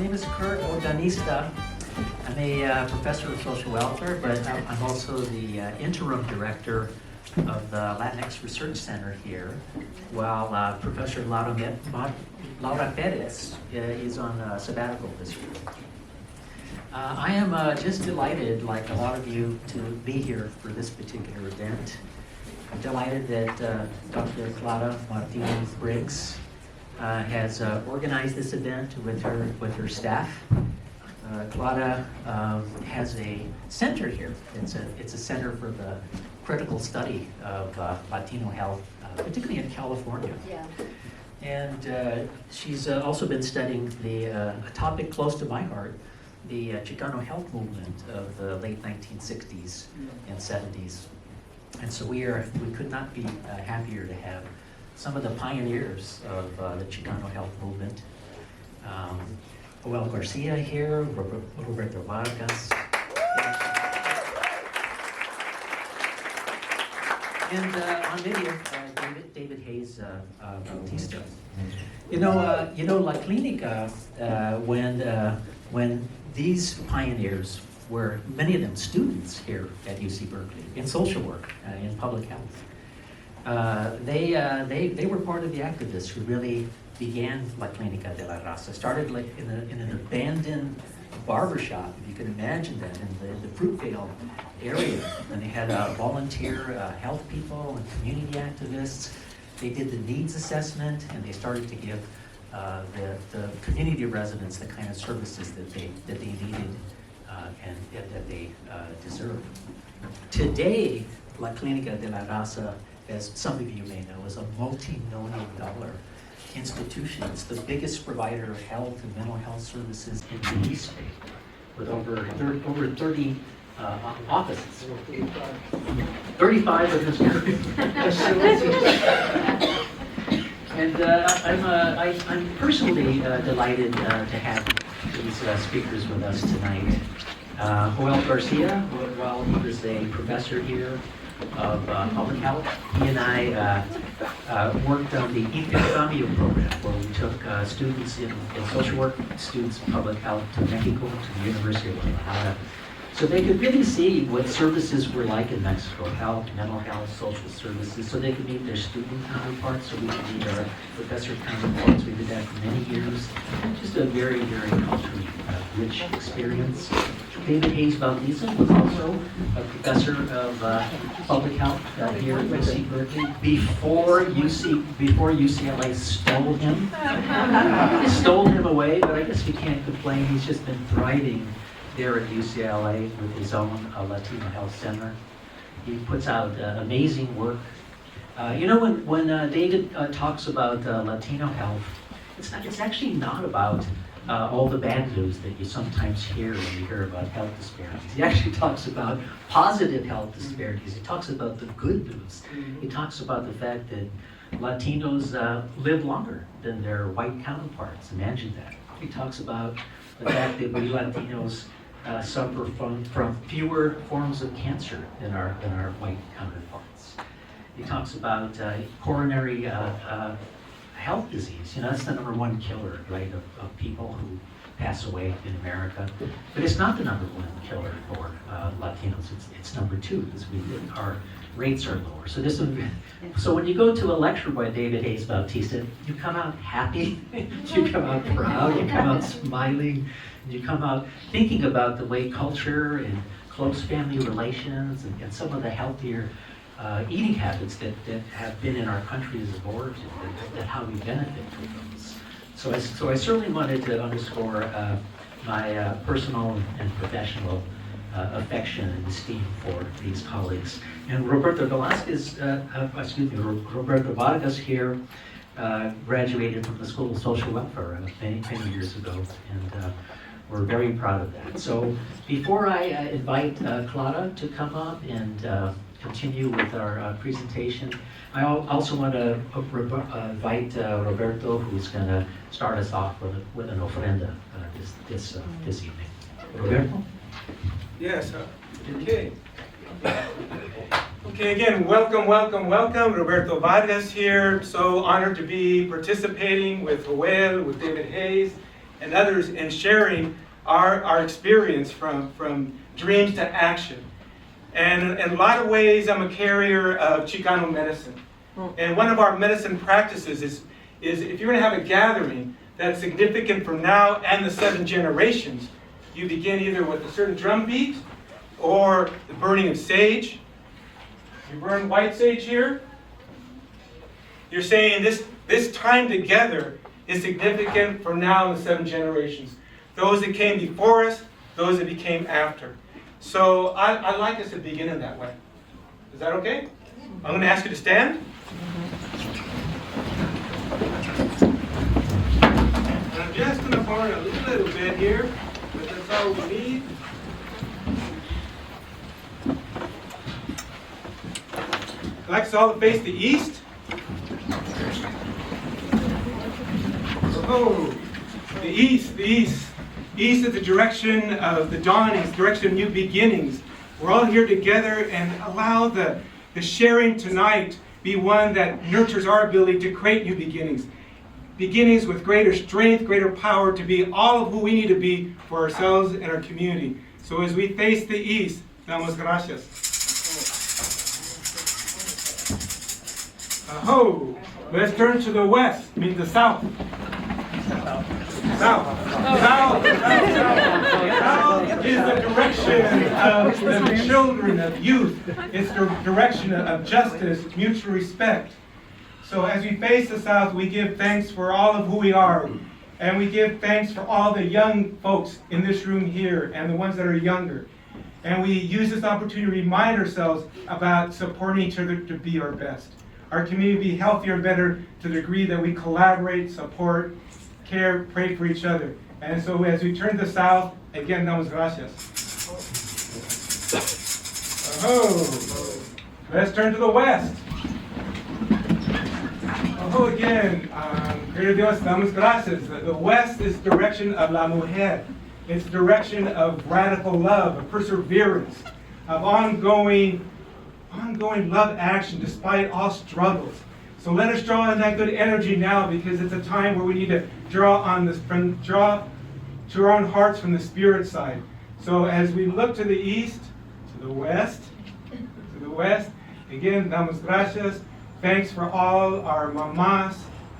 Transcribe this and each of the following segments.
name is Kurt Organista. I'm a professor of social welfare, but I'm also the interim director of the Latinx Research Center here, while Professor Laura Perez is on sabbatical this year. I am just delighted, like a lot of you, to be here for this particular event. I'm delighted that Dr. Clara Martinez-Briggs has organized this event with her staff. Clara has a center here. It's a center for the critical study of Latino health, particularly in California. Yeah. And she's also been studying a topic close to my heart, the Chicano health movement of the late 1960s and 70s. And so we could not be happier to have some of the pioneers of the Chicano health movement. Joel García here, Roberto Vargas. And on video, David Hayes-Bautista. You know, La Clínica, when these pioneers were, many of them students here at UC Berkeley in social work, in public health, they were part of the activists who really began La Clínica de La Raza. Started like in an abandoned barbershop, if you can imagine that, in the Fruitvale area. And they had volunteer health people and community activists. They did the needs assessment, and they started to give the community residents the kind of services that they needed and that they deserved. Today, La Clínica de La Raza, as some of you may know, is a multi-million-dollar institution. It's the biggest provider of health and mental health services in the East Bay, with over 30 offices. 35 of them. And I'm personally delighted to have these speakers with us tonight. Joel Garcia, while he was a professor here of public health, he and I worked on the intercambio program, where we took students in social work, students in public health to Mexico, to the University of Guadalajara, so they could really see what services were like in Mexico: health, mental health, social services, so they could meet their student counterparts, so we could meet our professor counterparts. We did that for many years. Just a very, very culturally rich experience. David Hayes-Bautista was also a professor of public health here at UC Berkeley before UCLA stole him. They stole him away, but I guess we can't complain. He's just been thriving there at UCLA with his own Latino Health Center. He puts out amazing work. You know, when David talks about Latino health, it's actually not about all the bad news that you sometimes hear when you hear about health disparities. He actually talks about positive health disparities. He talks about the good news. He talks about the fact that Latinos live longer than their white counterparts. Imagine that. He talks about the fact that we Latinos suffer from fewer forms of cancer than our white counterparts. He talks about coronary health disease. You know, that's the #1 killer, right, of people who pass away in America. But it's not the #1 killer for Latinos. It's #2, because our rates are lower. So when you go to a lecture by David Hayes-Bautista, you come out happy, you come out proud, you come out smiling, you come out thinking about the way culture and close family relations and some of the healthier eating habits that have been in our country as of origin, that how we benefit from those. So I certainly wanted to underscore my personal and professional affection and esteem for these colleagues. And Roberto Vargas here graduated from the School of Social Welfare many years ago, and we're very proud of that. So before I invite Clara to come up and continue with our presentation, I also want to invite Roberto, who's going to start us off with an ofrenda this evening. Roberto? Yes, okay. Okay, again, welcome. Roberto Vargas here. So honored to be participating with Joel, with David Hayes, and others in sharing our experience from dreams to action. And in a lot of ways, I'm a carrier of Chicano medicine. And one of our medicine practices is if you're going to have a gathering that's significant from now and the 7 generations, you begin either with a certain drum beat or the burning of sage. You burn white sage here. You're saying this time together is significant for now and the 7 generations. Those that came before us, those that became after. So I'd like us to begin in that way. Is that okay? I'm going to ask you to stand. And I'm just going to burn a little bit here, but that's all we need. I'd like us all to face the east. Oh, the east, the east. East is the direction of the dawnings, direction of new beginnings. We're all here together, and allow the sharing tonight be one that nurtures our ability to create new beginnings. Beginnings with greater strength, greater power to be all of who we need to be for ourselves and our community. So as we face the east, damos gracias. Aho! Let's turn to the west, means the south. South is the direction of the children, of youth. It's the direction of justice, mutual respect. So as we face the south, we give thanks for all of who we are. And we give thanks for all the young folks in this room here and the ones that are younger. And we use this opportunity to remind ourselves about supporting each other to be our best. Our community be healthier and better to the degree that we collaborate, support, care, pray for each other. And so as we turn to the south, again, damos gracias. Oh, let's turn to the west. Oh, again, querido Dios, damos gracias. The west is the direction of la mujer. It's the direction of radical love, of perseverance, of ongoing love action despite all struggles. So let us draw on that good energy now, because it's a time where we need to draw to our own hearts from the spirit side. So as we look to the east, to the west, again, damos gracias. Thanks for all our mamas,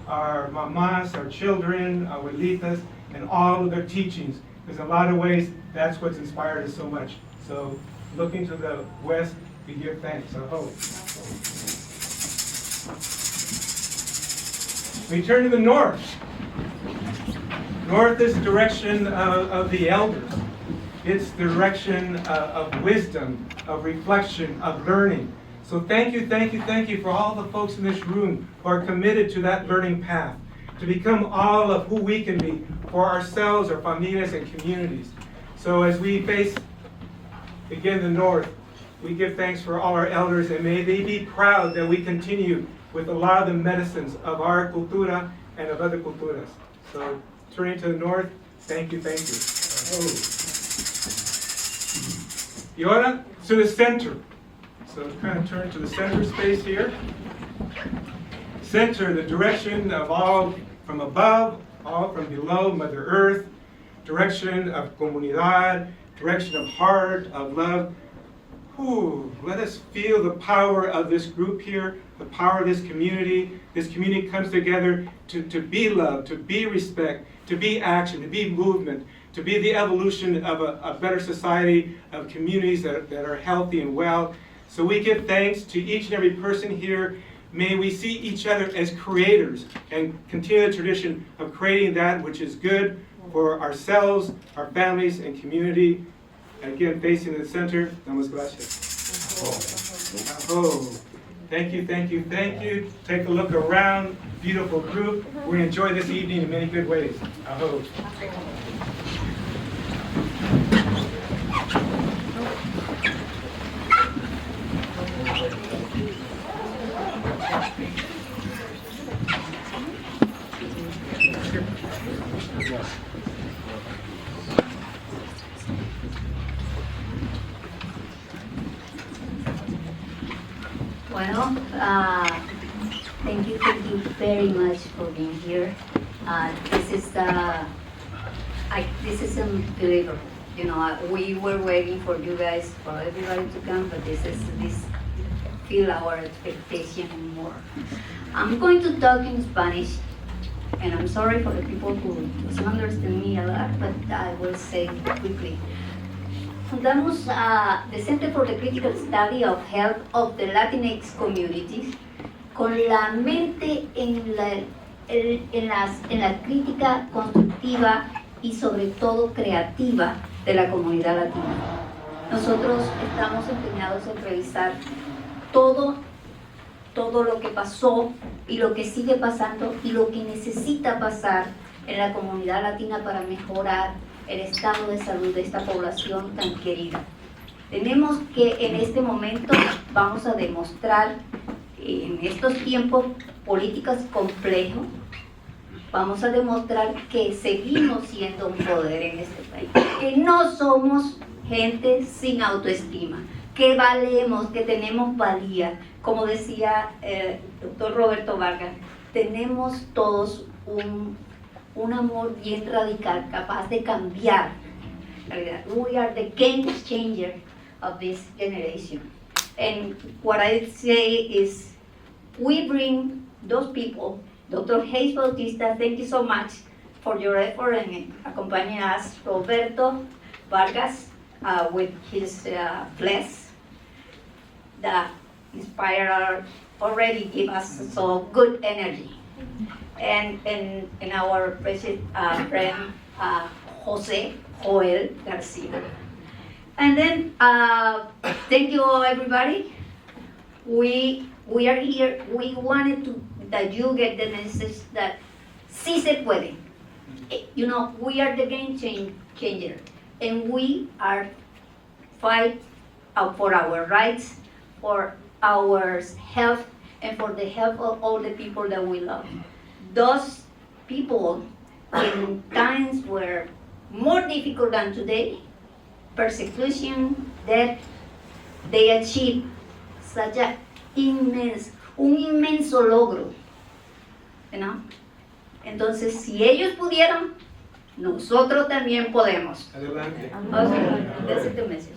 our children, our abuelitas, and all of their teachings. Because in a lot of ways, that's what's inspired us so much. So looking to the west, we give thanks, I hope. We turn to the north. North is the direction of the elders. It's the direction of wisdom, of reflection, of learning. So thank you for all the folks in this room who are committed to that learning path, to become all of who we can be for ourselves, our familias, and communities. So as we face, again, the north, we give thanks for all our elders, and may they be proud that we continue with a lot of the medicines of our cultura and of other culturas. So turning to the north, thank you. Oh. Y ahora to the center. So kind of turn to the center space here. Center, the direction of all from above, all from below, Mother Earth, direction of comunidad, direction of heart, of love. Ooh, let us feel the power of this group here, the power of this community. This community comes together to be love, to be respect, to be action, to be movement, to be the evolution of a better society, of communities that are healthy and well. So we give thanks to each and every person here. May we see each other as creators and continue the tradition of creating that which is good for ourselves, our families, and community. Again, facing the center, damos gracias. Oh, thank you. Take a look around, beautiful group. We're going to enjoy this evening in many good ways. Aho. Well, thank you very much for being here. This is the This is unbelievable. You know, we were waiting for you guys, for everybody to come, but this feel our expectation and more. I'm going to talk in Spanish, and I'm sorry for the people who doesn't understand me a lot, but I will say quickly. Fundamos the Center for the Critical Study of Health of the Latinx Communities con la mente en la crítica constructiva y sobre todo creativa de la comunidad latina. Nosotros estamos empeñados en revisar todo lo que pasó y lo que sigue pasando y lo que necesita pasar en la comunidad latina para mejorar el estado de salud de esta población tan querida. Tenemos que en este momento vamos a demostrar en estos tiempos políticos complejos, vamos a demostrar que seguimos siendo un poder en este país, que no somos gente sin autoestima, que valemos, que tenemos valía. Como decía el doctor Roberto Vargas, tenemos todos un amor bien radical, capaz de cambiar. We are the game changer of this generation. And what I say is, we bring those people. Dr. Hayes-Bautista, thank you so much for your effort and accompanying us. Roberto Vargas with his bless that inspire already give us so good energy. And our precious friend José Joel García. And then thank you all, everybody. We are here. We wanted that you get the message that sí se puede. You know, we are the game changer, and we are fight for our rights, for our health, and for the health of all the people that we love. Those people in times were more difficult than today, persecution, death, they achieved such un inmenso logro, you know? Entonces, si ellos pudieron, nosotros también podemos. Adelante. Okay, that's the message.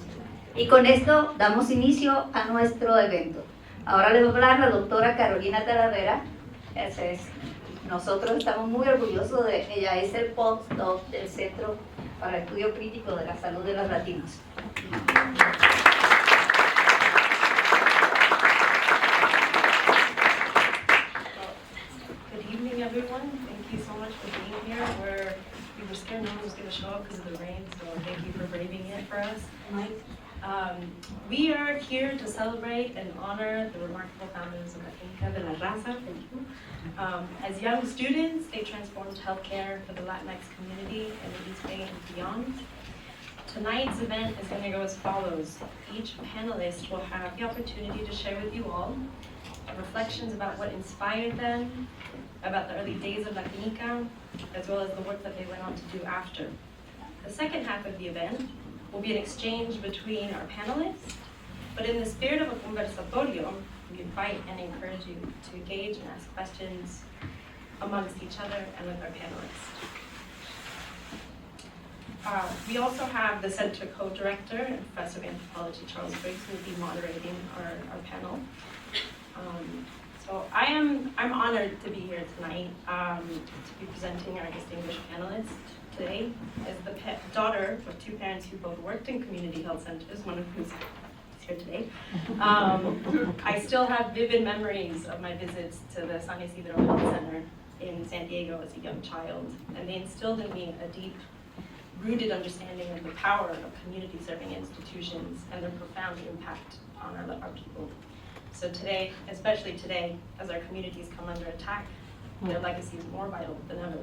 Y con esto damos inicio a nuestro evento. Ahora les va a hablar la doctora Carolina Talavera. Nosotros estamos muy orgullosos de ella. Es el postdoc del Centro para el Estudio Crítico de la Salud de los Latinos. Good evening, everyone. Thank you so much for being here. We were scared no one was going to show up because of the rain, so thank you for braving it for us. We are here to celebrate and honor the remarkable founders of the Clínica de La Raza. As young students, they transformed healthcare for the Latinx community in the East Bay and beyond. Tonight's event is going to go as follows. Each panelist will have the opportunity to share with you all reflections about what inspired them, about the early days of La Clínica, as well as the work that they went on to do after. The second half of the event will be an exchange between our panelists, but in the spirit of a conversatorio, we invite and encourage you to engage and ask questions amongst each other and with our panelists. We also have the center co-director and professor of anthropology, Charles Briggs, who will be moderating our panel. So I'm honored to be here tonight to be presenting our distinguished panelists today. As the daughter of two parents who both worked in community health centers, one of who's here today, I still have vivid memories of my visits to the San Isidro Health Center in San Diego as a young child, and they instilled in me a deep rooted understanding of the power of community serving institutions and their profound impact on our people. So today, especially today, as our communities come under attack, their legacy is more vital than ever.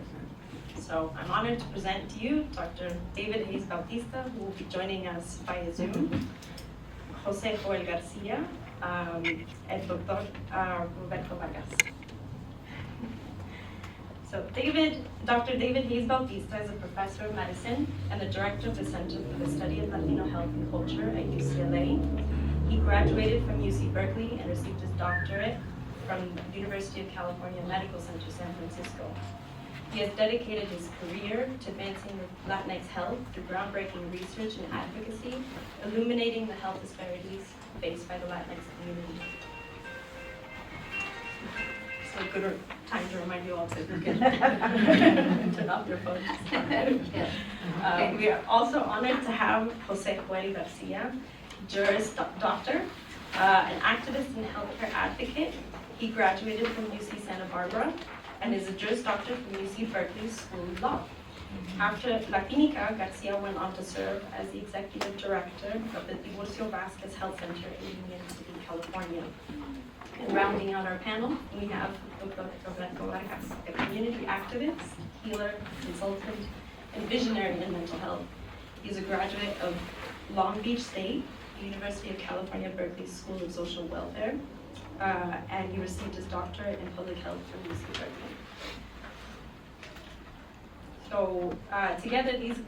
So I'm honored to present to you Dr. David Hayes-Bautista, who will be joining us via Zoom, José Joel García, and Dr. Roberto Vargas. So Dr. David Hayes-Bautista is a professor of medicine and the director of the Center for the Study of Latino Health and Culture at UCLA. He graduated from UC Berkeley and received his doctorate from the University of California Medical Center, San Francisco. He has dedicated his career to advancing Latinx health through groundbreaking research and advocacy, illuminating the health disparities faced by the Latinx community. So a good time to remind you all to turn off your phones. We are also honored to have José Joel García, Juris Doctor, an activist and healthcare advocate. He graduated from UC Santa Barbara and is a Juris Doctor from UC Berkeley School of Law. After Latinica, Garcia went on to serve as the Executive Director of the Roberto Vargas Health Center in Union City, California. And rounding out our panel, we have Dr. Roberto Vargas, a community activist, healer, consultant, and visionary in mental health. He's a graduate of Long Beach State, University of California, Berkeley School of Social Welfare, and he received his doctorate in public health from UC Berkeley. So together, these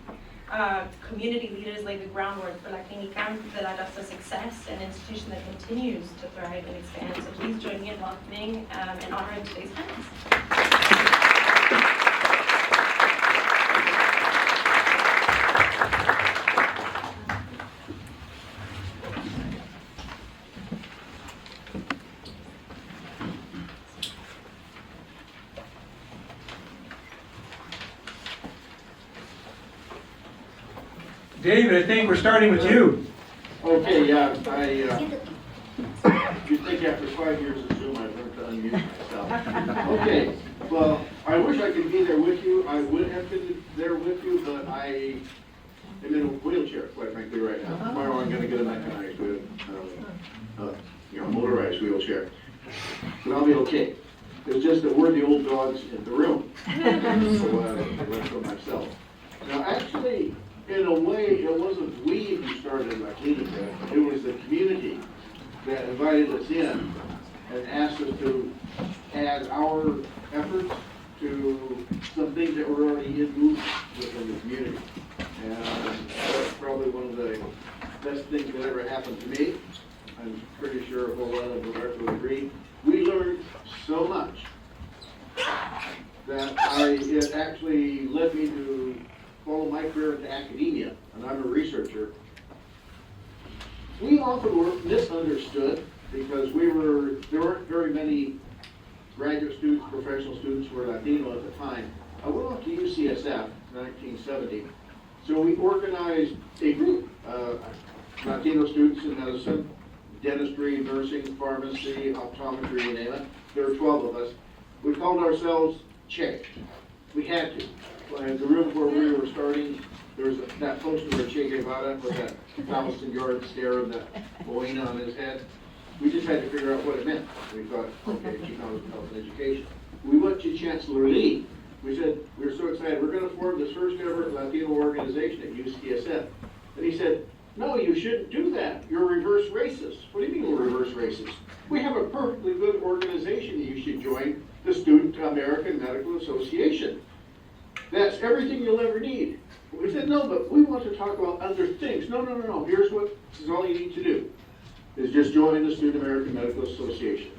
community leaders lay the groundwork for La Clínica de La Raza success, an institution that continues to thrive and expand. So please join me in welcoming and honoring today's panelists. David, I think we're starting with you. Okay, yeah, you'd think after 5 years of Zoom, I've learned to unmute myself. Okay, well, I wish I could be there with you. I would have been there with you, but I am in a wheelchair, quite frankly, right now. Tomorrow I'm going to get a mechanized, motorized wheelchair. But I'll be okay. It's just that we're the old dogs in the room. So I run for myself. Now, actually, in a way, it wasn't we who started La Clínica. It was the community that invited us in and asked us to add our efforts to some things that were already in movement within the community. And that's probably one of the best things that ever happened to me. I'm pretty sure a whole lot of Roberto would agree. We learned so much that it actually led me to follow my career into academia, and I'm a researcher. We often were misunderstood because there weren't very many graduate students, professional students who were Latino at the time. I went off to UCSF in 1970, so we organized a group, Latino students in medicine, dentistry, nursing, pharmacy, optometry, you name it. There were 12 of us. We called ourselves Che. We had to. In the room where we were starting, there was that poster of Che Guevara with that 1,000-yard stare and that moina on his head. We just had to figure out what it meant. We thought, okay, Chicano health and education. We went to Chancellor Lee. We said, we were so excited, we're going to form this first ever Latino organization at UCSF. And he said, no, you shouldn't do that. You're reverse racist. What do you mean we're reverse racist? We have a perfectly good organization that you should join, the Student American Medical Association. That's everything you'll ever need. We said, no, but we want to talk about other things. No. This is all you need to do, is just join the Student American Medical Association.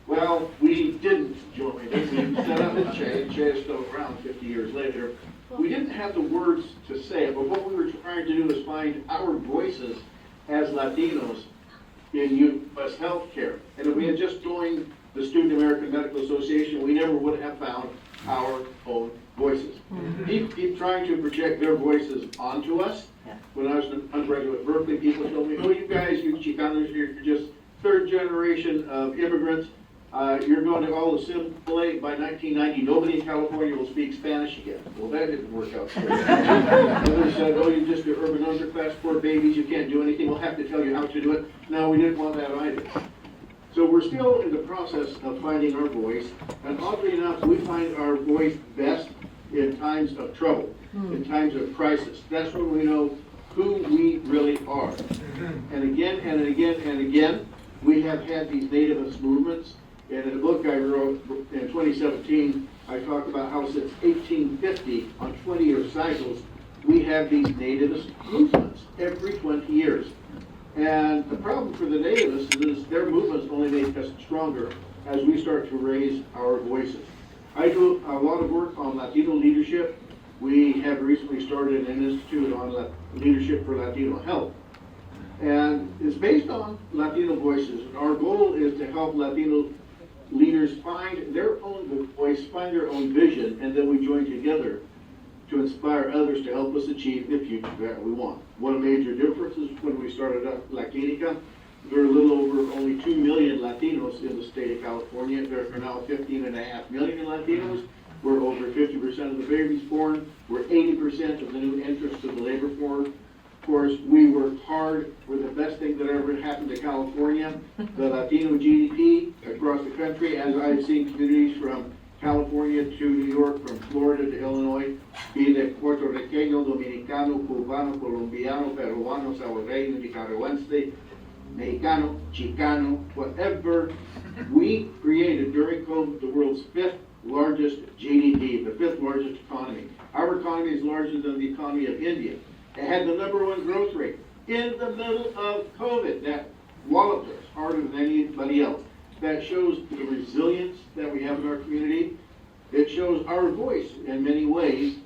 Well, we didn't join it. We set up at Che, and Che is still around 50 years later. We didn't have the words to say it, but what we were trying to do is find our voices as Latinos in U.S. healthcare. And if we had just joined the Student American Medical Association, we never would have found our own voices. Keep trying to project their voices onto us. When I was an undergraduate at Berkeley, people told me, oh, you guys, you Chicanos, you're just third generation of immigrants. You're going to all assimilate. By 1990, nobody in California will speak Spanish again. Well, that didn't work out so well. Others said, oh, you're just your urban underclass, poor babies, you can't do anything. We'll have to tell you how to do it. No, we didn't want that either. So we're still in the process of finding our voice, and oddly enough, we find our voice best in times of trouble, in times of crisis. That's when we know who we really are. And again and again and again, we have had these nativist movements. And in a book I wrote in 2017, I talk about how since 1850, on 20-year cycles, we have these nativist movements every 20 years. And the problem for the nativists is their movements only make us stronger as we start to raise our voices. I do a lot of work on Latino leadership. We have recently started an institute on leadership for Latino health. And it's based on Latino voices. And our goal is to help Latino leaders find their own voice, find their own vision, and then we join together to inspire others to help us achieve the future that we want. One major difference is when we started up La Clínica, there are a little over only 2 million Latinos in the state of California. There are now 15.5 million Latinos. We're over 50% of the babies born. We're 80% of the new entrants to the labor force. We worked hard. We're the best thing that ever happened to California. The Latino GDP across the country, as I've seen communities from California to New York, from Florida to Illinois, be they Puerto Riqueño, Dominicano, Cubano, Colombiano, Peruano, Salvadoreño, Nicaraguense, Mexicano, Chicano, whatever, we created during COVID the world's 5th largest GDP, the 5th largest economy. Our economy is larger than the economy of India. It had the #1 growth rate in the middle of COVID. That walloped us harder than anybody else. That shows the resilience that we have in our community. It shows our voice in many ways.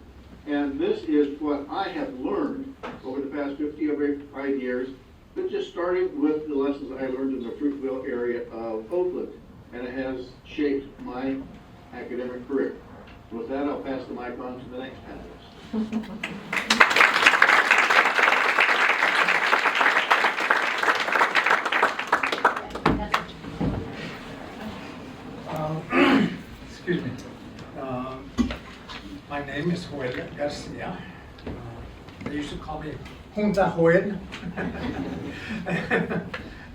And this is what I have learned over the past 55 years, but just starting with the lessons I learned in the Fruitvale area of Oakland. And it has shaped my academic career. With that, I'll pass the mic on to the next panelist. Excuse me. My name is Joel Garcia. They used to call me Junta Joel.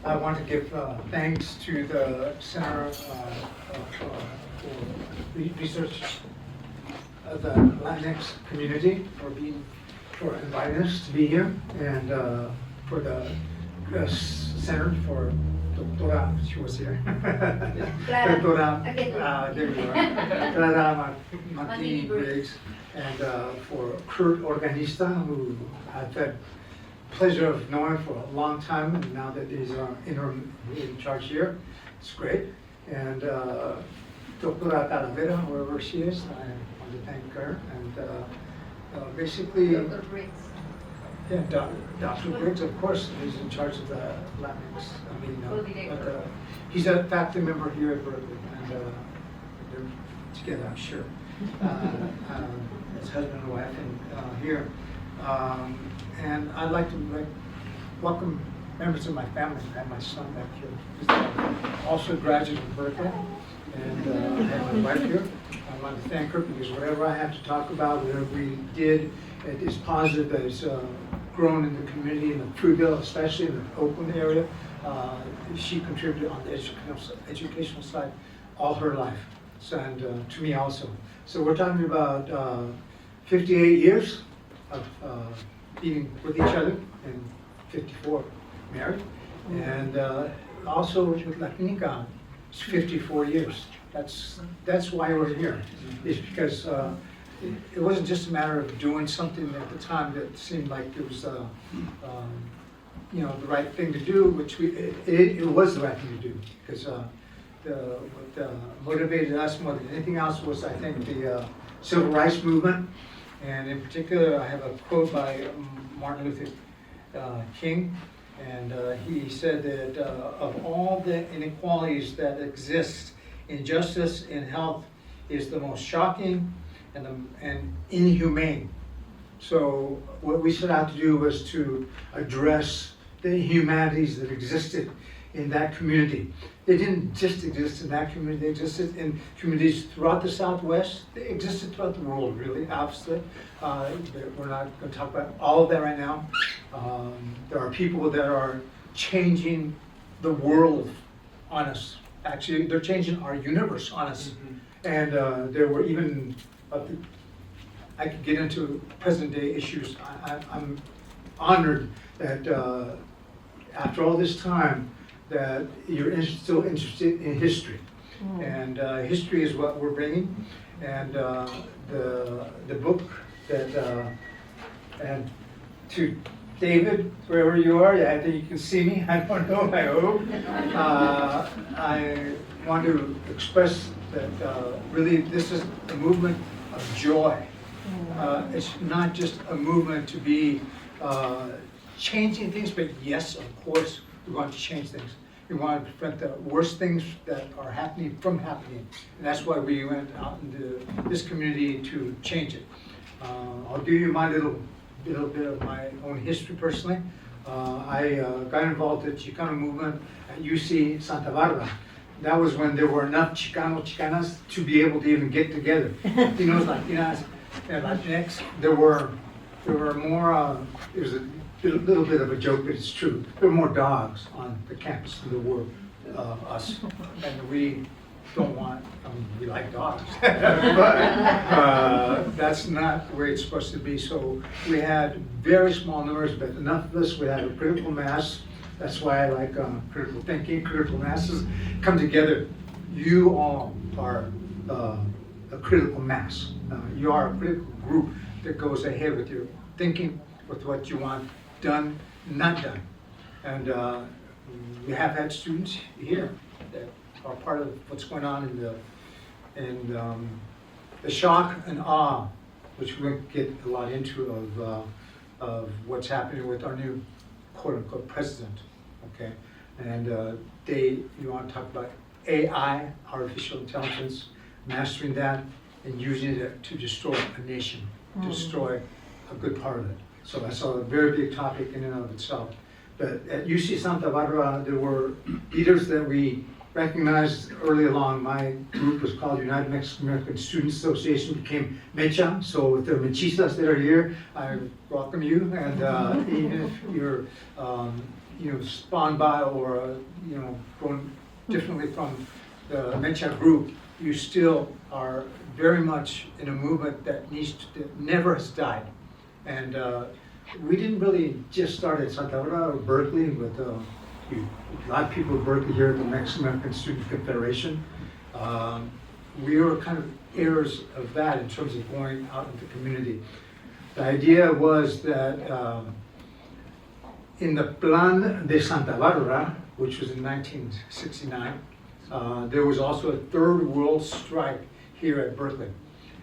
I want to give thanks to the Center for Research of the Latinx Community for inviting us to be here, and for the Center for Doctora, she was here. Doctora, there you are. Clara Martini Briggs, and for Kurt Organista, who I've had pleasure of knowing for a long time, and now that he's interim in charge here, it's great. And Doctora Talavera, wherever she is, I want to thank her. And basically, Dr. Briggs. yeah, Dr. Briggs, of course, is in charge of the Latinx. But he's a faculty member here at Berkeley, and they're together, I'm sure. As husband and wife, and here. And I'd like to welcome members of my family. I have my son back here. He's also a graduate of Berkeley, and I have my wife here. I want to thank her because whatever I have to talk about, whatever we did, it is positive that it's grown in the community, in the Fruitvale, especially in the Oakland area. She contributed on the educational side all her life, so, and to me also. So we're talking about 58 years of being with each other, and 54 married, and also with La Clínica, it's 54 years. That's why we're here, is because it wasn't just a matter of doing something at the time that seemed like it was the right thing to do, which it was the right thing to do, because what motivated us more than anything else was, I think, the civil rights movement. And in particular, I have a quote by Martin Luther King, and he said that of all the inequalities that exist, injustice in health is the most shocking and inhumane. So what we set out to do was to address the inhumanities that existed in that community. They didn't just exist in that community, they existed in communities throughout the Southwest. They existed throughout the world, really, obviously. We're not going to talk about all of that right now. There are people that are changing the world on us. Actually, they're changing our universe on us. And there were even, I could get into present day issues. I'm honored that after all this time, that you're still interested in history. And history is what we're bringing. And the book that, and to David, wherever you are, I think you can see me. I don't know, I hope. I want to express that really this is a movement of joy. It's not just a movement to be changing things, but yes, of course, we want to change things. We want to prevent the worst things that are happening from happening. And that's why we went out into this community to change it. I'll give you my little bit of my own history personally. I got involved in the Chicano movement at UC Santa Barbara. That was when there were enough Chicano, Chicanas to be able to even get together. Latinos, Latinas, and Latinx. There were more, it was a little bit of a joke, but it's true. There were more dogs on the campus than there were us. And we don't want, we like dogs. But that's not the way it's supposed to be. So we had very small numbers, but enough of us, we had a critical mass. That's why I like critical thinking, critical masses come together. You all are a critical mass. You are a critical group that goes ahead with your thinking, with what you want done, not done. And we have had students here that are part of what's going on in the shock and awe, which we won't get a lot into of what's happening with our new quote-unquote president, okay? And you want to talk about AI, artificial intelligence, mastering that and using it to destroy a nation, to destroy a good part of it. So that's a very big topic in and of itself. But at UC Santa Barbara, there were leaders that we recognized early along. My group was called United Mexican American Students Association, became MECHA. So with the mechistas that are here, I welcome you. And even if you're spawned by or grown differently from the MECHA group, you still are very much in a movement that never has died. And we didn't really just start at Santa Barbara or Berkeley with a lot of people at Berkeley here at the Mexican American Student Confederation. We were kind of heirs of that in terms of going out into the community. The idea was that in the Plan de Santa Barbara, which was in 1969, there was also a third world strike here at Berkeley.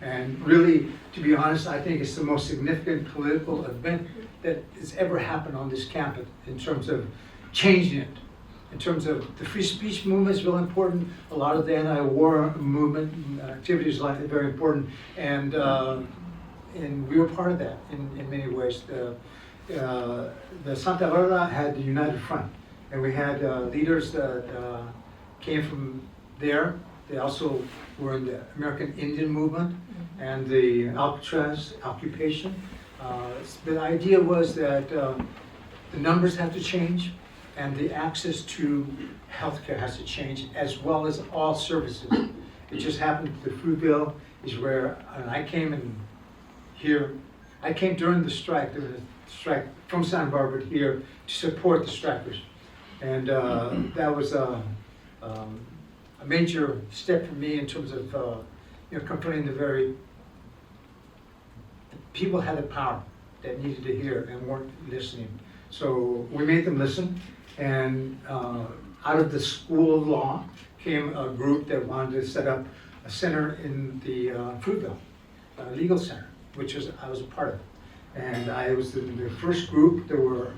And really, to be honest, I think it's the most significant political event that has ever happened on this campus in terms of changing it. In terms of the free speech movement is really important. A lot of the anti-war movement activities are very important. And we were part of that in many ways. The Santa Barbara had the United Front. And we had leaders that came from there. They also were in the American Indian movement and the Alcatraz occupation. The idea was that the numbers have to change and the access to healthcare has to change, as well as all services. It just happened that Fruitvale is where I came in here. I came during the strike. There was a strike from Santa Barbara here to support the strikers. And that was a major step for me in terms of confronting the people had the power that needed to hear and weren't listening. So we made them listen, and out of the School of Law came a group that wanted to set up a center in the Fruitvale Legal Center, which I was a part of. And I was in the first group. There were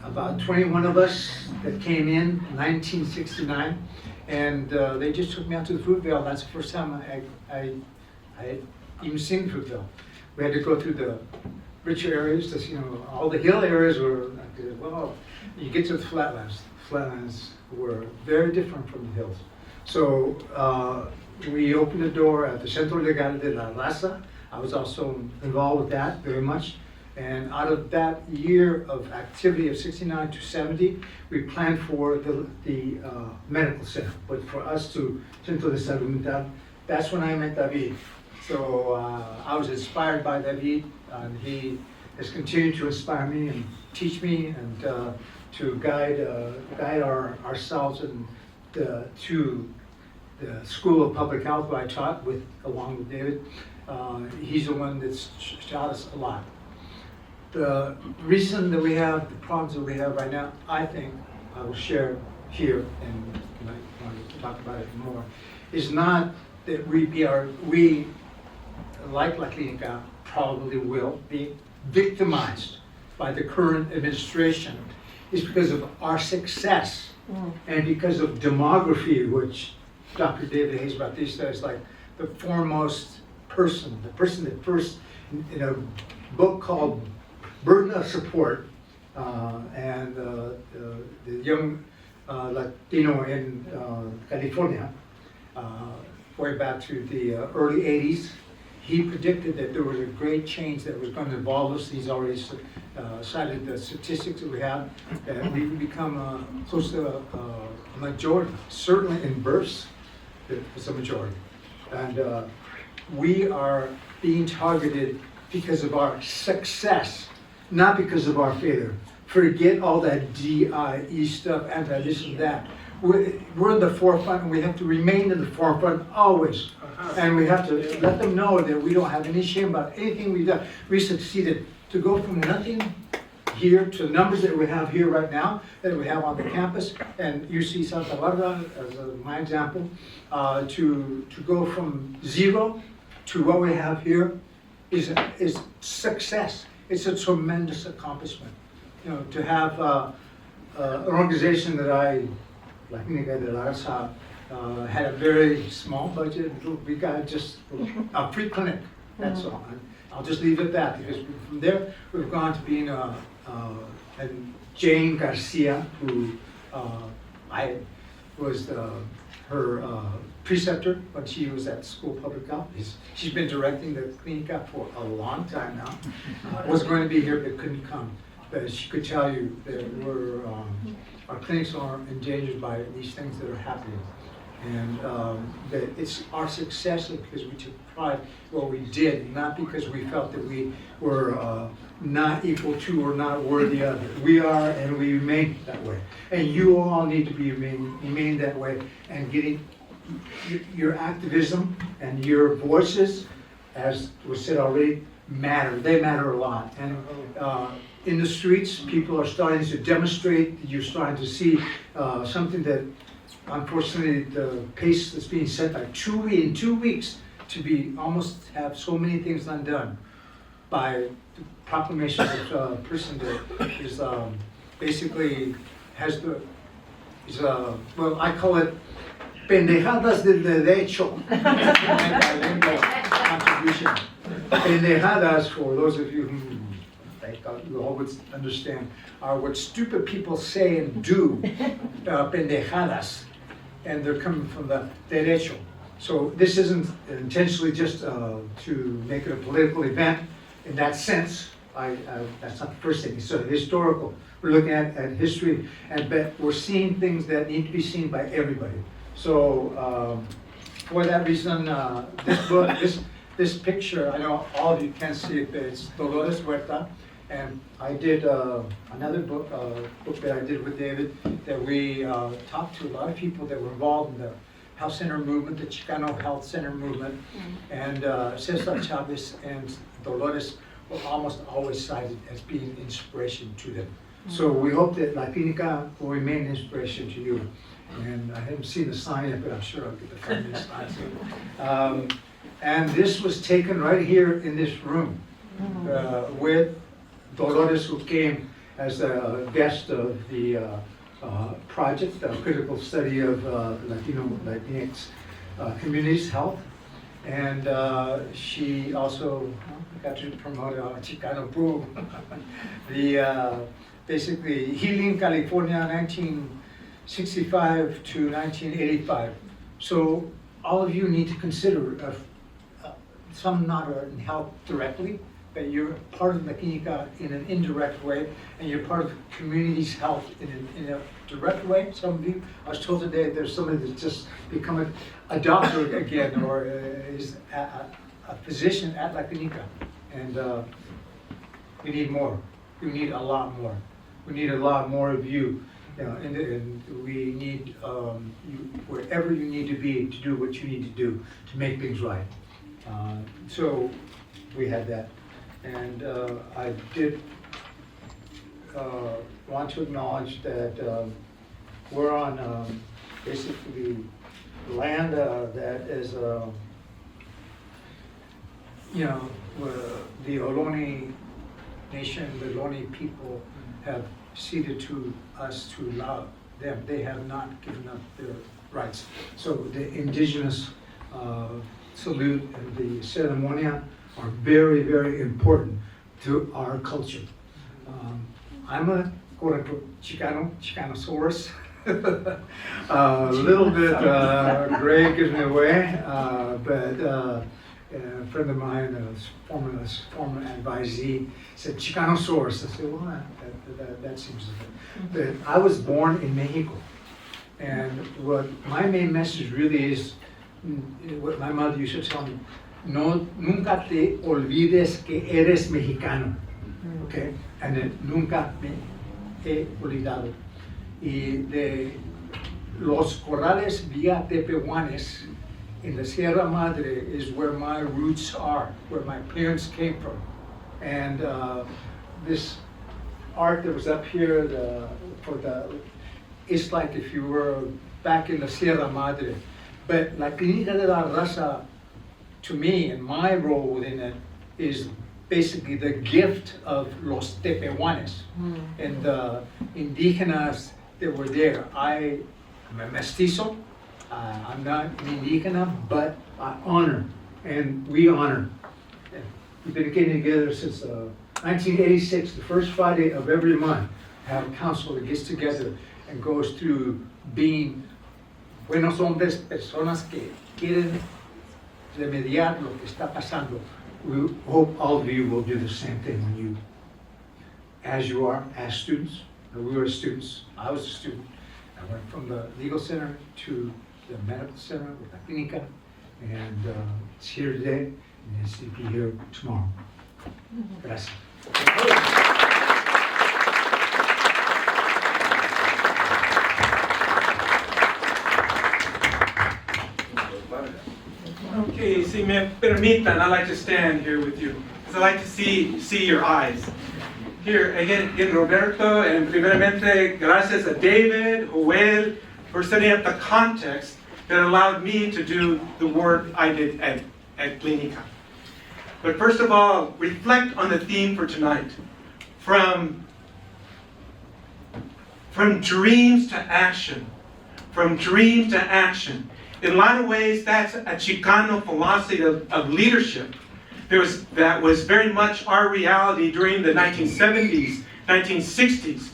about 21 of us that came in 1969, and they just took me out to the Fruitvale. That's the first time I had even seen Fruitvale. We had to go through the richer areas, all the hill areas were, well, you get to the flatlands. Flatlands were very different from the hills. So we opened the door at the Centro de La Raza. I was also involved with that very much. And out of that year of activity of 69 to 70, we planned for the medical center. But for us to Centro de Salud, that's when I met David. So I was inspired by David, and he has continued to inspire me and teach me and to guide ourselves and to the School of Public Health, where I taught along with David. He's the one that's taught us a lot. The reason that we have the problems that we have right now, I think, I will share here, and you might want to talk about it more, is not that we, like La Clínica, probably will be victimized by the current administration. It's because of our success and because of demography, which Dr. David Hayes-Bautista is like the foremost person, the person that first, in a book called Burden of Support, and the young Latino in California, way back to the early 80s, he predicted that there was a great change that was going to involve us. He's already cited the statistics that we have, that we would become close to a majority, certainly in births, it's a majority. And we are being targeted because of our success, not because of our failure. Forget all that DIE stuff, anti-this and that. We're in the forefront, and we have to remain in the forefront always. And we have to let them know that we don't have any shame about anything we've done. We succeeded to go from nothing here to the numbers that we have here right now, that we have on the campus, and UC Santa Barbara as my example, to go from 0 to what we have here is success. It's a tremendous accomplishment. You know, to have an organization that La Clínica de La Raza, had a very small budget. We got just a free clinic, that's all. And I'll just leave it at that, because from there we've gone to being and Jane Garcia, who I was her preceptor when she was at School of Public Health. She's been directing the Clínica for a long time now. Was going to be here but couldn't come. But she could tell you that our clinics are endangered by these things that are happening. And that it's our success because we took pride in what we did, not because we felt that we were not equal to or not worthy of it. We are, and we remain that way. And you all need to remain that way, and getting your activism and your voices, as was said already, matter. They matter a lot. And in the streets, people are starting to demonstrate. You're starting to see something that, unfortunately, the pace that's being set by in 2 weeks to be almost have so many things undone by the proclamation of a person that is basically has the well, I call it pendejadas del derecho. Contribution. Pendejadas, for those of you who you all would understand, are what stupid people say and do, pendejadas, and they're coming from the derecho. So this isn't intentionally just to make it a political event in that sense. That's not the first thing. It's sort of historical. We're looking at history, but we're seeing things that need to be seen by everybody. So for that reason, this book, this picture, I know all of you can't see it, but it's Dolores Huerta. And I did another book that I did with David, that we talked to a lot of people that were involved in the health center movement, the Chicano health center movement. And Cesar Chavez and Dolores were almost always cited as being inspiration to them. So we hope that La Clínica will remain an inspiration to you. And I haven't seen the sign yet, but I'm sure I'll get the 5 minutes sign soon. And this was taken right here in this room with Dolores, who came as a guest of the project, a critical study of Latinx communities' health. And she also got to promote Chicano Brew, the basically Healing California 1965 to 1985. So all of you need to consider, some not are in health directly, but you're part of La Clínica in an indirect way, and you're part of the community's health in a direct way. Some of you, I was told today there's somebody that's just become a doctor again, or is a physician at La Clínica. And we need more. We need a lot more. We need a lot more of you. And we need wherever you need to be to do what you need to do to make things right. So we had that. And I did want to acknowledge that we're on basically land that is, the Ohlone nation, the Ohlone people have ceded to us to allow them. They have not given up their rights. So the indigenous salute and the ceremonia are very, very important to our culture. I'm a quote-unquote Chicanosaurus. A little bit gray gives me away, but a friend of mine, a former advisee, said Chicanosaurus. I said, well, that seems good. But I was born in Mexico, and what my main message really is, what my mother used to tell me, nunca te olvides que eres mexicano, okay? And then, nunca me he olvidado. Y de Los Corrales Villa Tepehuanes in the Sierra Madre is where my roots are, where my parents came from. And this art that was up here, it's like if you were back in the Sierra Madre. But La Clínica de La Raza, to me, and my role within it, is basically the gift of Los Tepehuanes and the indígenas that were there. I'm a mestizo. I'm not an indígena, but I honor, and we honor. We've been getting together since 1986, the first Friday of every month. Have a council that gets together and goes through being buenos hombres, personas que quieren remediar lo que está pasando. We hope all of you will do the same thing when you, as you are, as students. We were students. I was a student. I went from the legal center to the medical center with La Clínica, and it's here today, and it's to be here tomorrow. Gracias. Okay, si me permitan, I'd like to stand here with you, because I like to see your eyes. Here, again, Roberto, and primeramente, gracias a David, Joel, for setting up the context that allowed me to do the work I did at Clínica. But first of all, reflect on the theme for tonight. From dreams to action. From dreams to action. In a lot of ways, that's a Chicano philosophy of leadership. That was very much our reality during the 1970s, 1960s.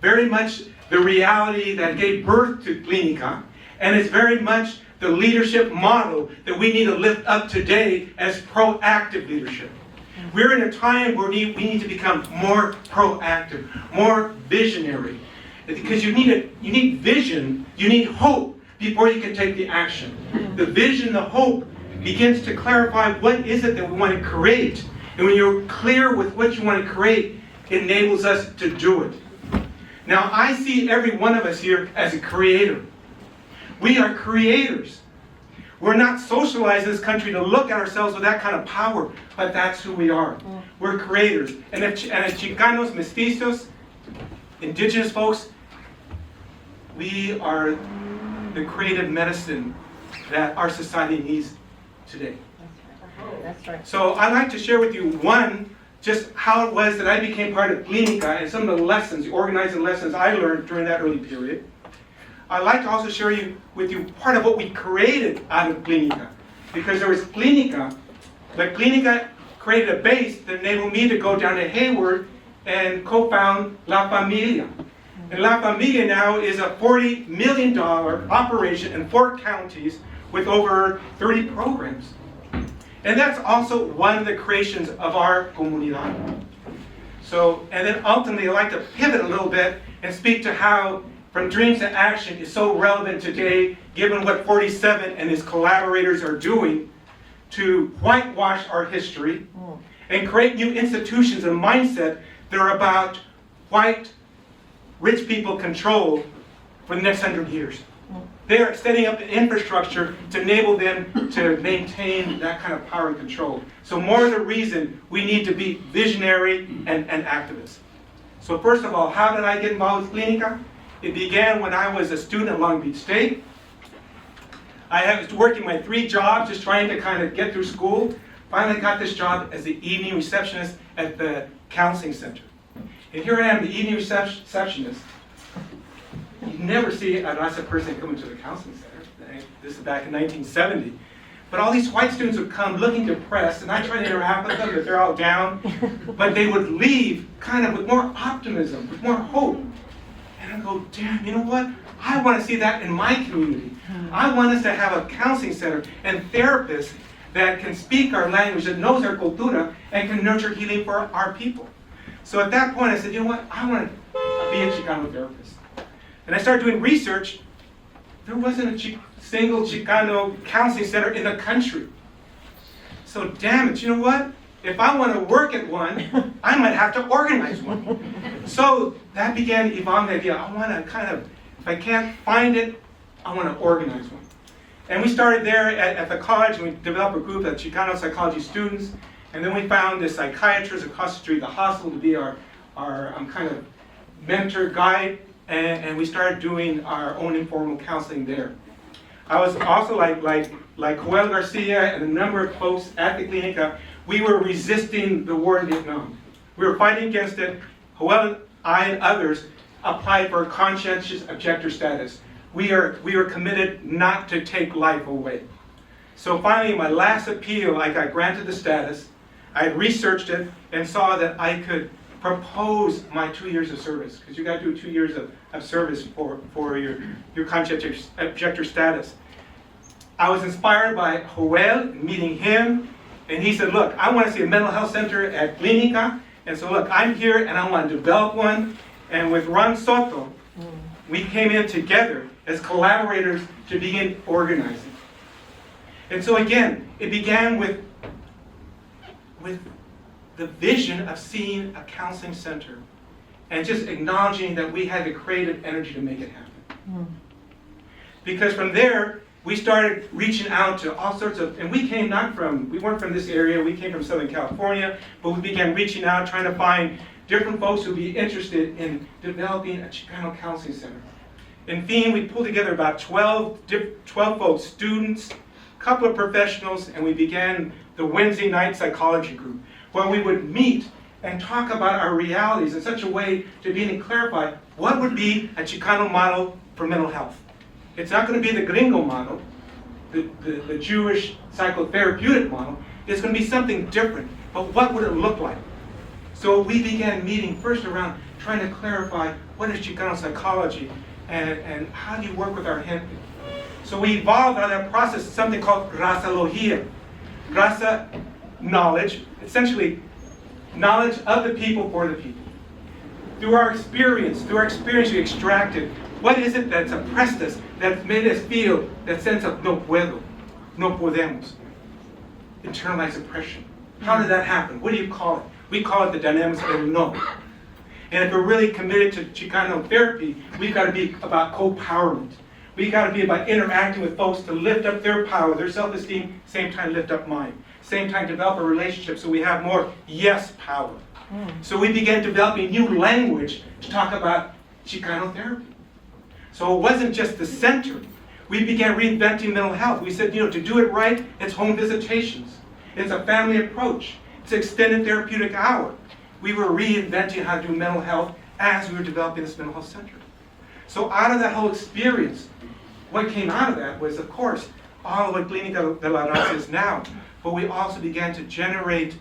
Very much the reality that gave birth to Clínica, and it's very much the leadership model that we need to lift up today as proactive leadership. We're in a time where we need to become more proactive, more visionary. Because you need vision, you need hope before you can take the action. The vision, the hope, begins to clarify what is it that we want to create. And when you're clear with what you want to create, it enables us to do it. Now, I see every one of us here as a creator. We are creators. We're not socialized in this country to look at ourselves with that kind of power, but that's who we are. We're creators. And as Chicanos, mestizos, indigenous folks, we are the creative medicine that our society needs today. That's right. So I'd like to share with you just how it was that I became part of Clínica and some of the lessons, the organizing lessons I learned during that early period. I'd like to also share with you part of what we created out of Clínica. Because there was Clínica, but Clínica created a base that enabled me to go down to Hayward and co-found La Familia. And La Familia now is a $40 million operation in 4 counties with over 30 programs. And that's also one of the creations of our comunidad. So, and then ultimately I'd like to pivot a little bit and speak to how From Dreams to Action is so relevant today, given what 47 and his collaborators are doing to whitewash our history and create new institutions and mindset that are about white, rich people control for the next 100 years. They're setting up the infrastructure to enable them to maintain that kind of power and control. So more the reason we need to be visionary and activists. So first of all, how did I get involved with Clínica? It began when I was a student at Long Beach State. I was working my 3 jobs, just trying to kind of get through school. Finally got this job as the evening receptionist at the counseling center. And here I am, the evening receptionist. You never see a Raza person come into the counseling center. This is back in 1970. But all these white students would come looking depressed, and I tried to interact with them, but they're all down. But they would leave kind of with more optimism, with more hope. And I go, damn, you know what? I want to see that in my community. I want us to have a counseling center and therapists that can speak our language, that knows our cultura, and can nurture healing for our people. So at that point I said, you know what? I want to be a Chicano therapist. And I started doing research. There wasn't a single Chicano counseling center in the country. So damn it, you know what? If I want to work at one, I might have to organize one. So that began to evolve the idea. I want to kind of, if I can't find it, I want to organize one. And we started there at the college, and we developed a group of Chicano psychology students. And then we found this psychiatrist across the street, the hospital, to be our kind of mentor, guide. And we started doing our own informal counseling there. I was also like Joel Garcia and a number of folks at the Clínica, we were resisting the war in Vietnam. We were fighting against it. Joel, I, and others applied for conscientious objector status. We were committed not to take life away. So finally, in my last appeal, I got granted the status. I researched it and saw that I could propose my 2 years of service, because you got to do 2 years of service for your conscientious objector status. I was inspired by Joel, meeting him, and he said, look, I want to see a mental health center at Clínica, and so look, I'm here and I want to develop one. And with Ron Soto, we came in together as collaborators to begin organizing. And so again, it began with the vision of seeing a counseling center and just acknowledging that we had the creative energy to make it happen. Because from there, we started reaching out to all sorts of, and we weren't from this area, we came from Southern California, but we began reaching out, trying to find different folks who would be interested in developing a Chicano counseling center. In FEAM, we pulled together about 12 folks, students, a couple of professionals, and we began the Wednesday night psychology group, where we would meet and talk about our realities in such a way to begin to clarify what would be a Chicano model for mental health. It's not going to be the gringo model, the Jewish psychotherapeutic model. It's going to be something different, but what would it look like? So we began meeting first around trying to clarify what is Chicano psychology and how do you work with our gente. So we evolved out of that process something called Razalogia. Raza, knowledge, essentially knowledge of the people for the people. Through our experience we extracted what is it that's oppressed us, that's made us feel that sense of no puedo, no podemos, internalized oppression. How did that happen? What do you call it? We call it the dynamics of el no. And if we're really committed to Chicano therapy, we've got to be about co-powerment. We've got to be about interacting with folks to lift up their power, their self-esteem, same time lift up mine. Same time develop a relationship so we have more yes power. So we began developing new language to talk about Chicano therapy. So it wasn't just the center. We began reinventing mental health. We said, to do it right, it's home visitations. It's a family approach. It's extended therapeutic hour. We were reinventing how to do mental health as we were developing this mental health center. So out of that whole experience, what came out of that was, of course, all of what Clínica de La Raza is now. But we also began to generate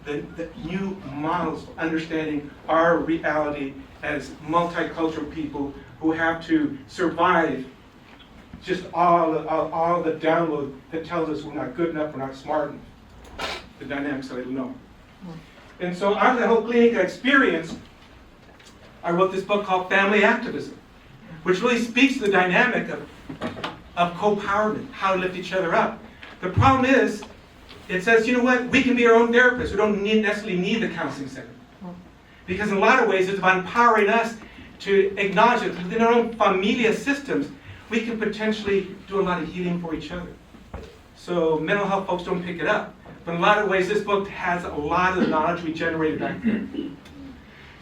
the new models of understanding our reality as multicultural people who have to survive just all the download that tells us we're not good enough, we're not smart enough. The dynamics that I don't know. And so out of the whole Clínica experience, I wrote this book called Family Activism, which really speaks to the dynamic of co-powerment, how to lift each other up. The problem is, it says, we can be our own therapists. We don't necessarily need the counseling center. Because in a lot of ways, it's about empowering us to acknowledge that within our own familia systems, we can potentially do a lot of healing for each other. So mental health folks don't pick it up. But in a lot of ways, this book has a lot of the knowledge we generated back then.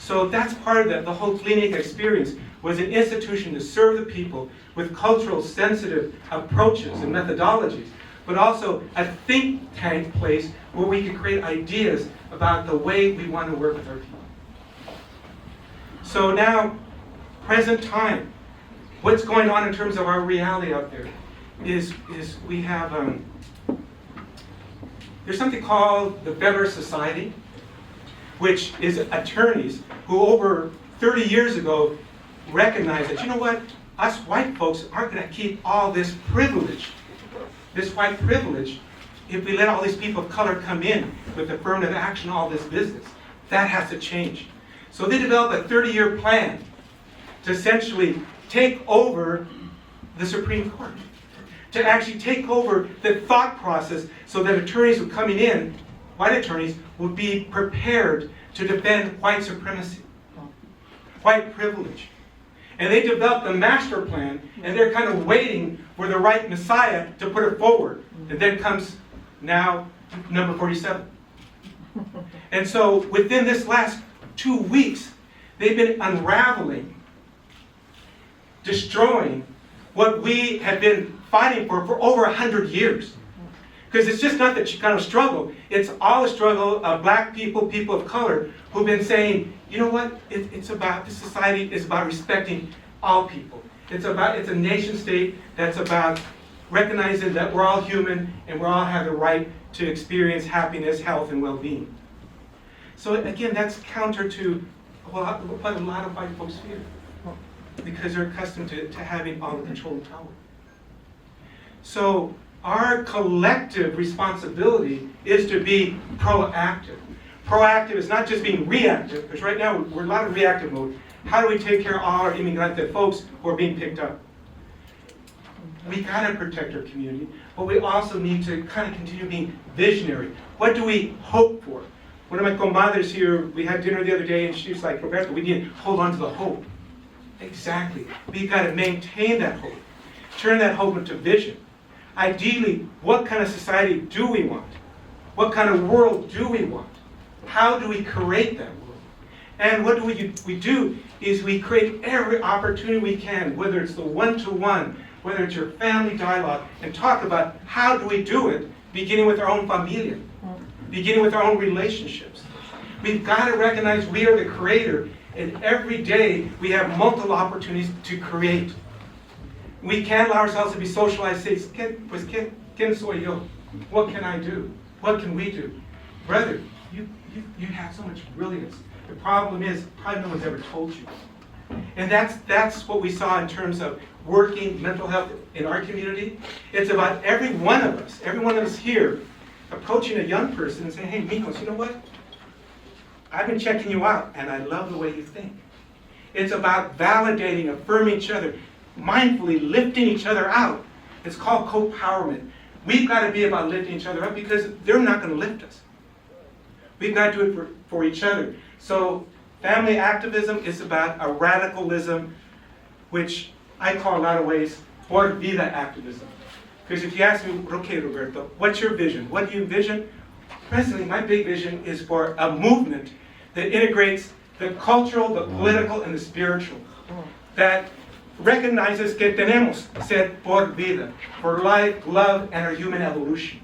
So that's part of the whole Clínica experience, was an institution to serve the people with cultural sensitive approaches and methodologies, but also a think tank place where we could create ideas about the way we want to work with our people. So now, present time, what's going on in terms of our reality out there is we have, there's something called the Better Society, which is attorneys who over 30 years ago recognized that, you know what, us white folks aren't going to keep all this privilege, this white privilege, if we let all these people of color come in with affirmative action, all this business. That has to change. So they developed a 30-year plan to essentially take over the Supreme Court, to actually take over the thought process so that attorneys who are coming in, white attorneys, would be prepared to defend white supremacy, white privilege. And they developed a master plan, and they're kind of waiting for the right Messiah to put it forward. And then comes now number 47. And so within this last 2 weeks, they've been unraveling, destroying what we have been fighting for over 100 years. Because it's just not the Chicano struggle, it's all the struggle of black people, people of color, who've been saying, you know what, it's about, this society is about respecting all people. It's a nation state that's about recognizing that we're all human and we all have the right to experience happiness, health, and well-being. So again, that's counter to what a lot of white folks fear, because they're accustomed to having all the control and power. So our collective responsibility is to be proactive. Proactive is not just being reactive, because right now we're in a lot of reactive mode. How do we take care of all our immigrant folks who are being picked up? We gotta protect our community, but we also need to kind of continue being visionary. What do we hope for? One of my comadres here, we had dinner the other day, and she was like, Roberto, we need to hold on to the hope. Exactly. We gotta maintain that hope. Turn that hope into vision. Ideally, what kind of society do we want? What kind of world do we want? How do we create that world? And what do we do is we create every opportunity we can, whether it's the one-to-one, whether it's your family dialogue, and talk about how do we do it, beginning with our own familia, beginning with our own relationships. We've got to recognize we are the creator, and every day we have multiple opportunities to create. We can't allow ourselves to be socialized, say, ¿Quién soy yo? What can I do? What can we do? Brother, you have so much brilliance. The problem is, probably no one's ever told you. And that's what we saw in terms of working mental health in our community. It's about every one of us here, approaching a young person and saying, hey, mijos, you know what? I've been checking you out, and I love the way you think. It's about validating, affirming each other, mindfully lifting each other out. It's called co-powerment. We've got to be about lifting each other up because they're not going to lift us. We've got to do it for each other. So family activism is about a radicalism, which I call a lot of ways por vida activism. Because if you ask me, okay, Roberto, what's your vision? What do you envision? Presently, my big vision is for a movement that integrates the cultural, the political, and the spiritual. That recognizes que tenemos sed por vida, for life, love, and our human evolution.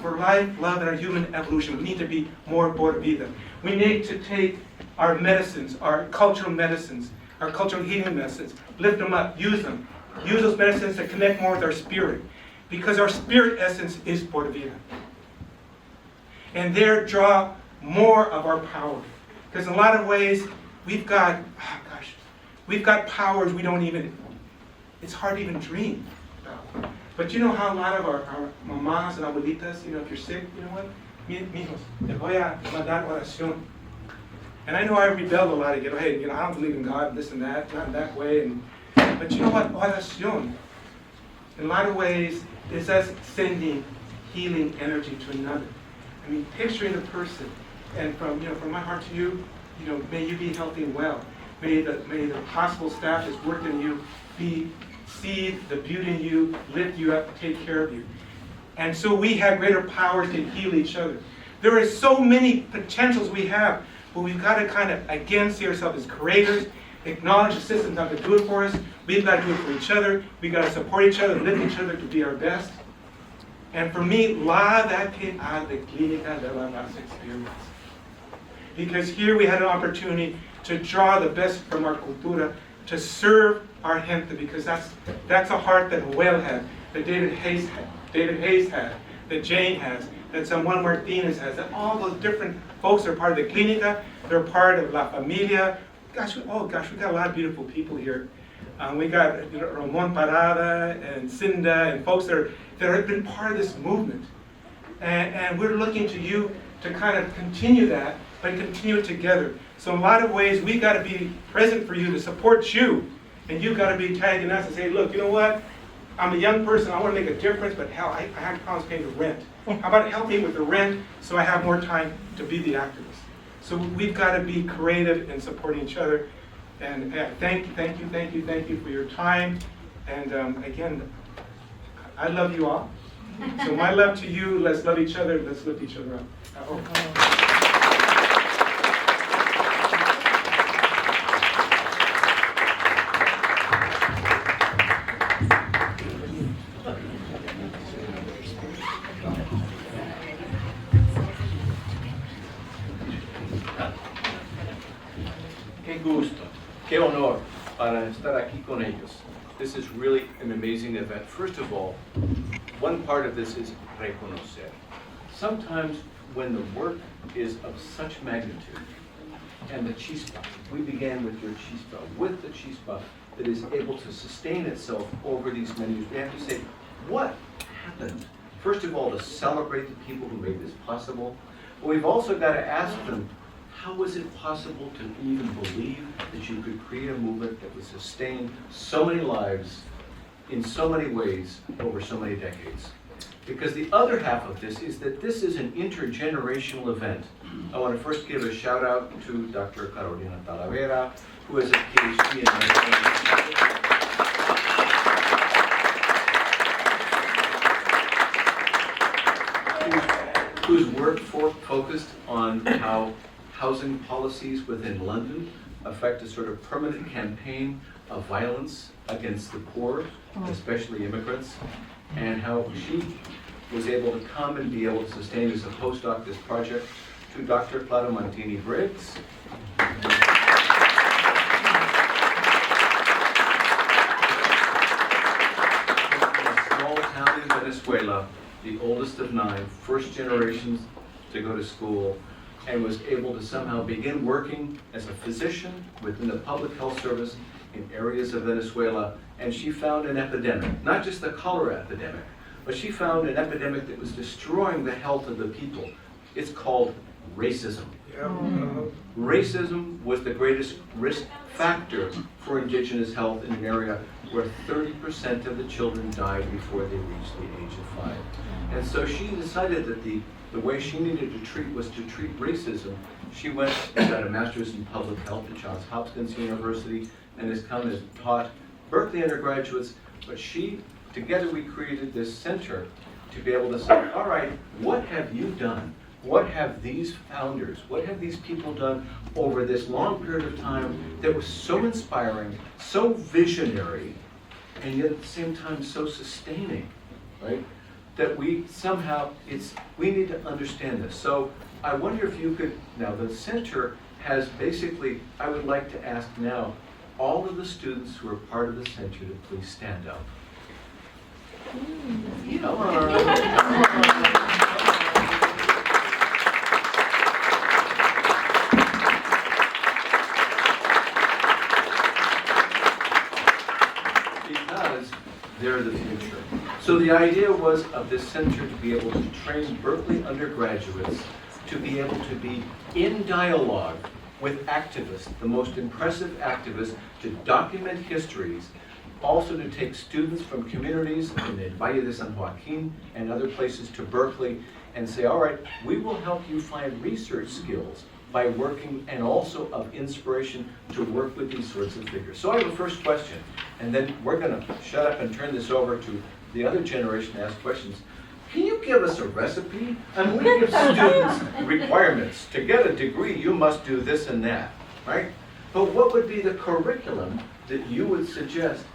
For life, love, and our human evolution, we need to be more por vida. We need to take our medicines, our cultural medicines, our cultural healing medicines, lift them up, use them. Use those medicines to connect more with our spirit, because our spirit essence is por vida. And there draw more of our power. Because in a lot of ways, we've got powers we don't even, it's hard to even dream about. But you know how a lot of our mamás and abuelitas, if you're sick, you know what? Mijos, te voy a mandar oración. And I know I rebelled a lot again. Hey, I don't believe in God, this and that, not in that way. But you know what? Oración, in a lot of ways, is us sending healing energy to another. I mean, picturing a person, and from my heart to you, may you be healthy and well. May the hospital staff that's worked in you see the beauty in you, lift you up, take care of you. And so we have greater power to heal each other. There are so many potentials we have but we've got to kind of, again, see ourselves as creators, acknowledge the system's not going to do it for us. We've got to do it for each other. We've got to support each other, lift each other to be our best. And for me, la da que a de Clínica de La Raza experience. Because here we had an opportunity to draw the best from our cultura, to serve our gente, because that's a heart that Joel had, that David Hayes had, that Jane has, that Samuel Martinez has, that all those different folks are part of the Clínica, they're part of La Familia. Gosh, we got a lot of beautiful people here. We got Ramon Parada and Cinda and folks that have been part of this movement. And we're looking to you to kind of continue that, but continue it together. So in a lot of ways, we got to be present for you to support you. And you've got to be tagging us and say, look, you know what? I'm a young person, I want to make a difference, but hell, I have problems paying the rent. How about help me with the rent so I have more time to be the activist? So we've got to be creative in supporting each other. And thank you for your time. And again, I love you all. So my love to you, let's love each other, let's lift each other up. Qué gusto, qué honor para estar aquí con ellos. This is really an amazing event. First of all, one part of this is reconocer. Sometimes when the work is of such magnitude, and the chispa, we began with your chispa, with the chispa that is able to sustain itself over these many years, we have to say, what happened? First of all, to celebrate the people who made this possible, but we've also got to ask them, how was it possible to even believe that you could create a movement that would sustain so many lives in so many ways over so many decades? Because the other half of this is that this is an intergenerational event. I want to first give a shout out to Dr. Carolina Talavera, who has a PhD in medicine. Whose work focused on how housing policies within London affect a sort of permanent campaign of violence against the poor, especially immigrants, and how she was able to come and be able to sustain as a postdoc this project. To Dr. Clara Mantini-Briggs. From a small town in Venezuela, the oldest of 9, first generations to go to school, and was able to somehow begin working as a physician within the public health service in areas of Venezuela, and she found an epidemic, not just the cholera epidemic, but she found an epidemic that was destroying the health of the people. It's called racism. Racism was the greatest risk factor for indigenous health in an area where 30% of the children died before they reached the age of 5. And so she decided that the way she needed to treat was to treat racism. She went and got a master's in public health at Johns Hopkins University and has come and taught Berkeley undergraduates, but together we created this center to be able to say, all right, what have you done? What have these founders, what have these people done over this long period of time that was so inspiring, so visionary, and yet at the same time so sustaining, right? That we somehow, we need to understand this. So I wonder if you could, now the center has basically, I would like to ask now, all of the students who are part of the center to please stand up. Come on. Because they're the future. So the idea was of this center to be able to train Berkeley undergraduates to be able to be in dialogue with activists, the most impressive activists, to document histories, also to take students from communities in the Valle de San Joaquin and other places to Berkeley and say, all right, we will help you find research skills by working, and also of inspiration to work with these sorts of figures. So I have a first question, and then we're going to shut up and turn this over to the other generation to ask questions. Can you give us a recipe, and we give students requirements. To get a degree, you must do this and that, right? But what would be the curriculum that you would suggest?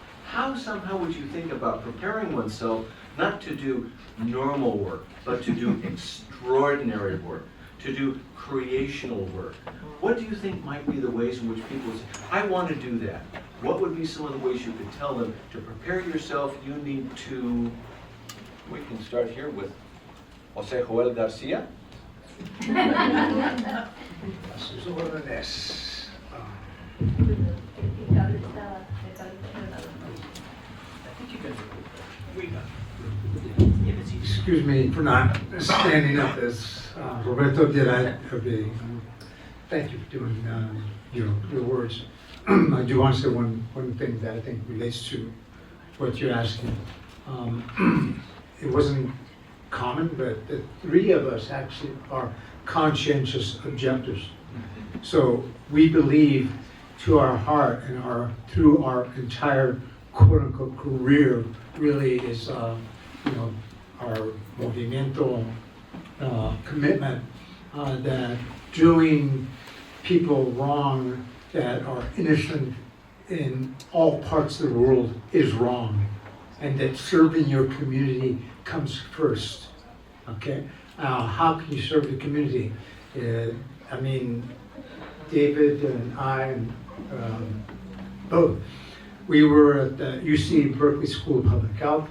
Somehow would you think about preparing oneself not to do normal work, but to do extraordinary work, to do creational work? What do you think might be the ways in which people say, I want to do that? What would be some of the ways you could tell them to prepare yourself? You need to, we can start here with José Joel García. Excuse me for not standing up as Roberto did. Thank you for doing your words. I do want to say one thing that I think relates to what you're asking. It wasn't common, but the three of us actually are conscientious objectors. So we believe to our heart and through our entire quote-unquote career really is our movimiento commitment that doing people wrong that are innocent in all parts of the world is wrong, and that serving your community comes first. Okay? How can you serve the community? I mean, David and I, and both, we were at the UC Berkeley School of Public Health,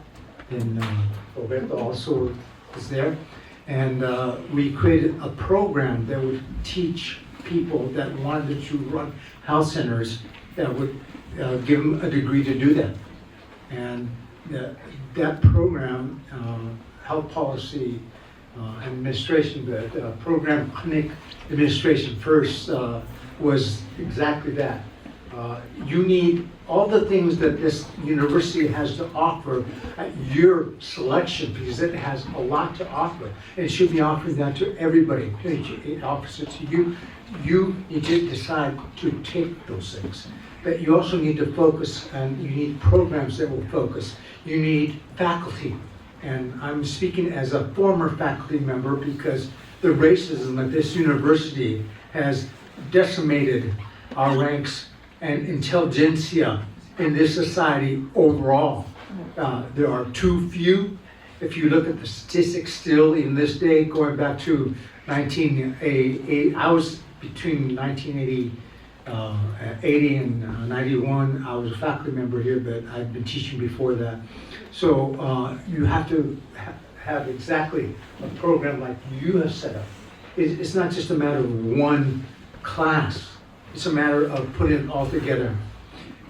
and Roberto also was there, and we created a program that would teach people that wanted to run health centers that would give them a degree to do that. And that program, health policy administration, but program clinic administration first was exactly that. You need all the things that this university has to offer at your selection, because it has a lot to offer. It should be offering that to everybody. It offers it to you. You need to decide to take those things. But you also need to focus, and you need programs that will focus. You need faculty. And I'm speaking as a former faculty member, because the racism at this university has decimated our ranks and intelligentsia in this society overall. There are too few. If you look at the statistics still in this day, going back to 1988, I was between 1980 and 91, I was a faculty member here, but I've been teaching before that. So you have to have exactly a program like you have set up. It's not just a matter of one class. It's a matter of putting it all together.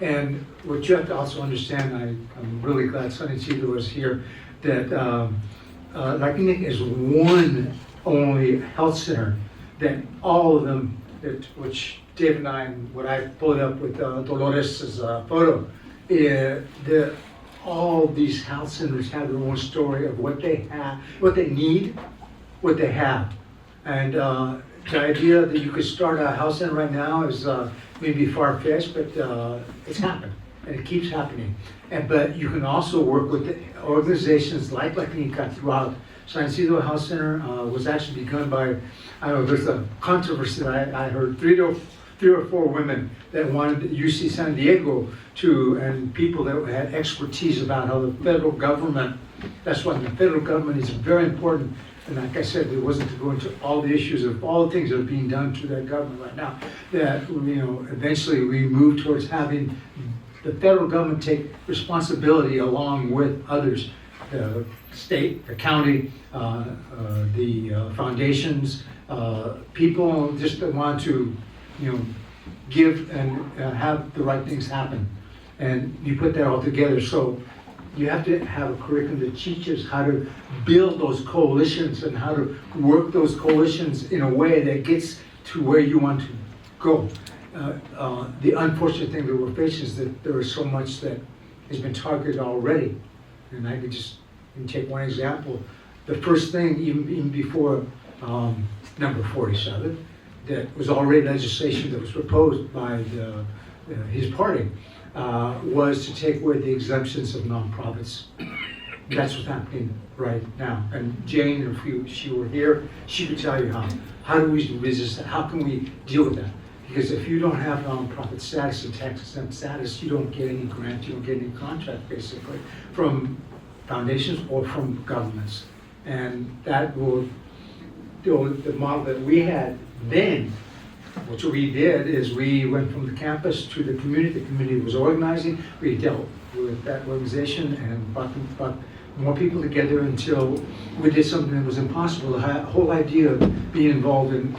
And what you have to also understand, I'm really glad Sonny Tito was here, that Latinx is one only health center that all of them, which Dave and I, what I pulled up with Dolores' photo, all these health centers have their own story of what they have, what they need, what they have. And the idea that you could start a health center right now is maybe far-fetched, but it's happened, and it keeps happening. But you can also work with organizations like Latinx throughout. San Isidro Health Center was actually begun by, I don't know, there's a controversy that I heard, three or four women that wanted UC San Diego and people that had expertise about how the federal government, that's why the federal government is very important. And like I said, it wasn't to go into all the issues of all the things that are being done to that government right now, that eventually we move towards having the federal government take responsibility along with others, the state, the county, the foundations, people just that want to, give and have the right things happen. And you put that all together. So you have to have a curriculum that teaches how to build those coalitions and how to work those coalitions in a way that gets to where you want to go. The unfortunate thing that we're facing is that there is so much that has been targeted already. And I could just take one example. The first thing, even before number 47, that was already legislation that was proposed by his party, was to take away the exemptions of nonprofits. That's what's happening right now. And Jane, if she were here, she could tell you how. How do we resist that? How can we deal with that? Because if you don't have nonprofit status and tax-exempt status, you don't get any grant, you don't get any contract, basically, from foundations or from governments. And that will, the model that we had then, what we did is we went from the campus to the community was organizing, we dealt with that organization and brought more people together until we did something that was impossible. The whole idea of being involved in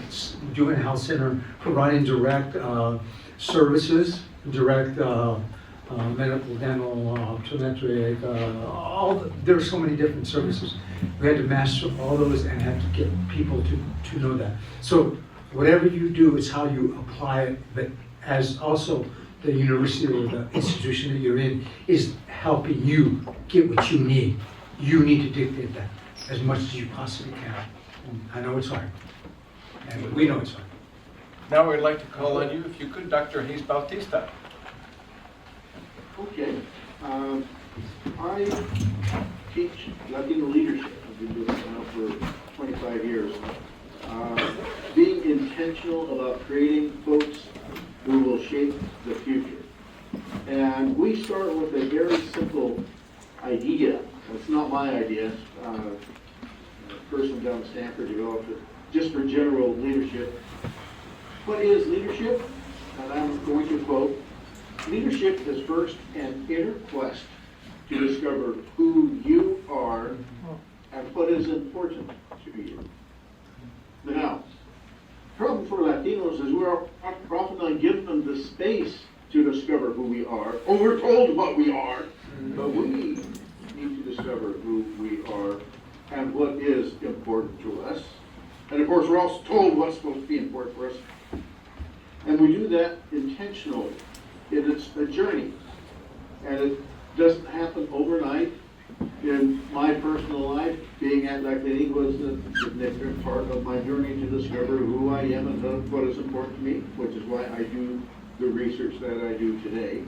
doing a health center, providing direct services, direct medical, dental, optometry, there are so many different services. We had to master all those and had to get people to know that. So whatever you do is how you apply it, but as also the university or the institution that you're in is helping you get what you need. You need to dictate that as much as you possibly can. And I know it's hard, and we know it's hard. Now we'd like to call on you, if you could, Dr. Hayes-Bautista. Okay. I teach Latino leadership. I've been doing this now for 25 years. Being intentional about creating folks who will shape the future. And we start with a very simple idea. It's not my idea. A person down at Stanford developed it just for general leadership. What is leadership? And I'm going to quote, leadership is first an inner quest to discover who you are and what is important to you. Now, the problem for Latinos is we're often not given the space to discover who we are, or we're told what we are, but we need to discover who we are and what is important to us. And of course, we're also told what's supposed to be important for us. And we do that intentionally. It's a journey. And it doesn't happen overnight. In my personal life, being at Latinx was a significant part of my journey to discover who I am and what is important to me, which is why I do the research that I do today.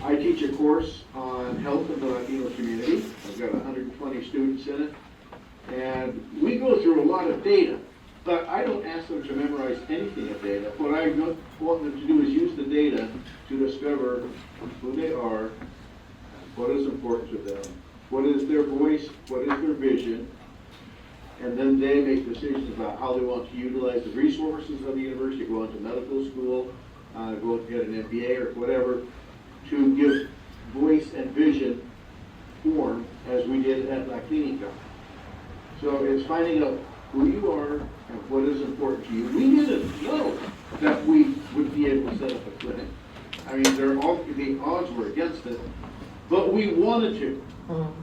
I teach a course on health in the Latino community. I've got 120 students in it. And we go through a lot of data, but I don't ask them to memorize anything of data. What I want them to do is use the data to discover who they are, what is important to them, what is their voice, what is their vision, and then they make decisions about how they want to utilize the resources of the university, go into medical school, go get an MBA or whatever, to give voice and vision form as we did at La Clínica. So it's finding out who you are and what is important to you. We didn't know that we would be able to set up a clinic. I mean, the odds were against it, but we wanted to.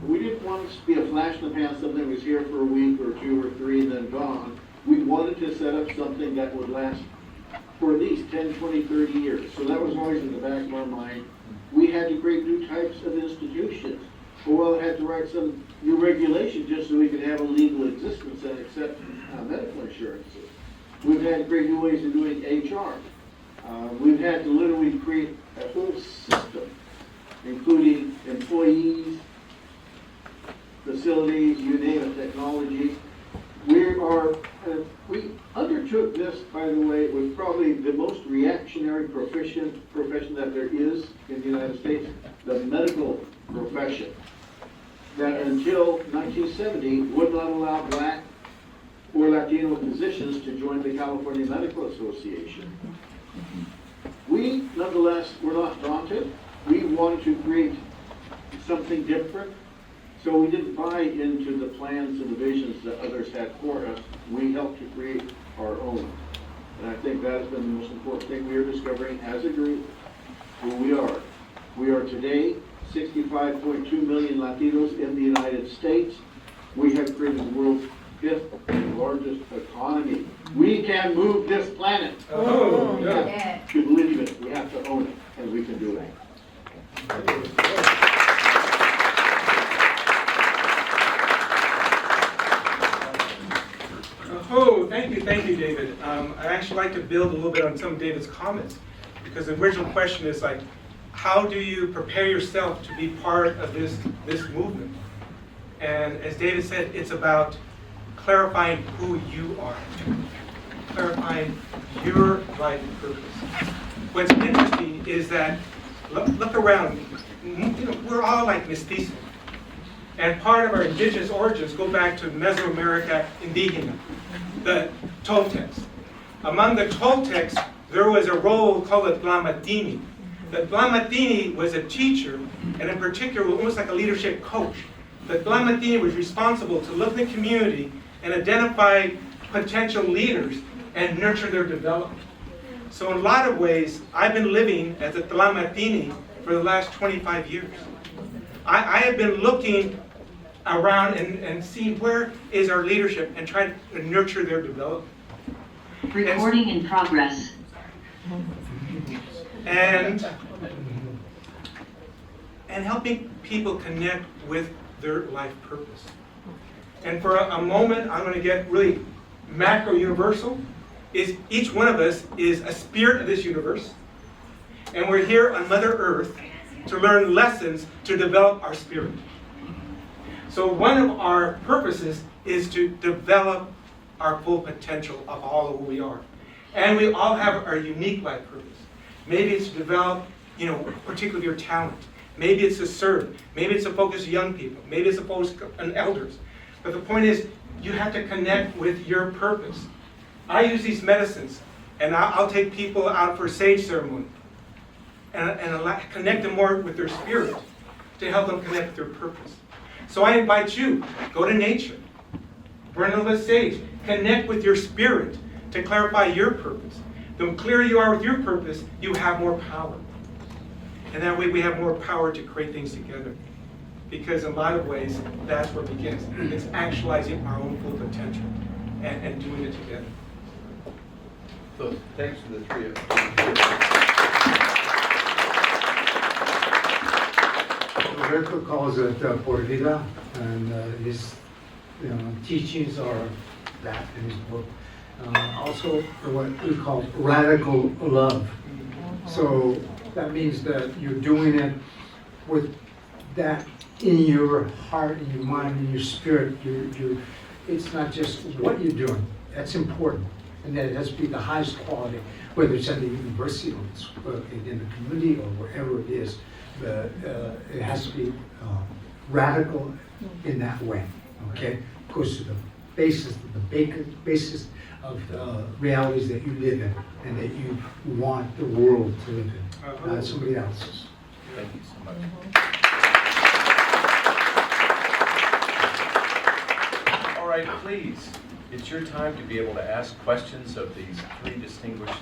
We didn't want it to be a flash in the pan, something that was here for a week or two or three and then gone. We wanted to set up something that would last for at least 10, 20, 30 years. So that was always in the back of our mind. We had to create new types of institutions. Well, had to write some new regulations just so we could have a legal existence and accept medical insurances. We've had to create new ways of doing HR. We've had to literally create a whole system, including employees, facilities, you name it, technology. We undertook this, by the way, with probably the most reactionary profession that there is in the United States, the medical profession, that until 1970 would not allow Black or Latino physicians to join the California Medical Association. We, nonetheless, were not daunted. We wanted to create something different. So we didn't buy into the plans and the visions that others had for us. We helped to create our own. And I think that has been the most important thing we are discovering as a group, who we are. We are today 65.2 million Latinos in the United States. We have created the world's 5th largest economy. We can move this planet. Oh, yeah. Yeah. To believe it, we have to own it, and we can do it. Oh, thank you, David. I'd actually like to build a little bit on some of David's comments, because the original question is like, how do you prepare yourself to be part of this movement? And as David said, it's about clarifying who you are, clarifying your life purpose. What's interesting is that, look around, we're all like mestizo. And part of our indigenous origins go back to Mesoamerica Indígena, the Todxs. Among the Todxs, there was a role called a Tlamatini. The Tlamatini was a teacher, and in particular, almost like a leadership coach. The Tlamatini was responsible to look at the community and identify potential leaders and nurture their development. So in a lot of ways, I've been living as a Tlamatini for the last 25 years. I have been looking around and seeing where is our leadership and trying to nurture their development. Recording in progress. And helping people connect with their life purpose. And for a moment, I'm going to get really macro universal. Is each one of us is a spirit of this universe, and we're here on Mother Earth to learn lessons to develop our spirit. So one of our purposes is to develop our full potential of all of who we are. And we all have our unique life purpose. Maybe it's to develop, particularly your talent. Maybe it's to serve. Maybe it's to focus on young people. Maybe it's to focus on elders. But the point is, you have to connect with your purpose. I use these medicines, and I'll take people out for a sage ceremony and connect them more with their spirit to help them connect with their purpose. So I invite you, go to nature, burn a little sage, connect with your spirit to clarify your purpose. The clearer you are with your purpose, you have more power. And that way we have more power to create things together. Because in a lot of ways, that's where it begins. It's actualizing our own full potential and doing it together. So thanks to the three of you. Roberto calls it por vida, and his teachings are that in his book. Also, what we call radical love. So that means that you're doing it with that in your heart, in your mind, in your spirit. It's not just what you're doing. That's important. And that it has to be the highest quality, whether it's at the university or in the community or wherever it is. It has to be radical in that way. Okay, goes to the basis of the realities that you live in and that you want the world to live in, not somebody else's. Thank you so much. All right, please. It's your time to be able to ask questions of these three distinguished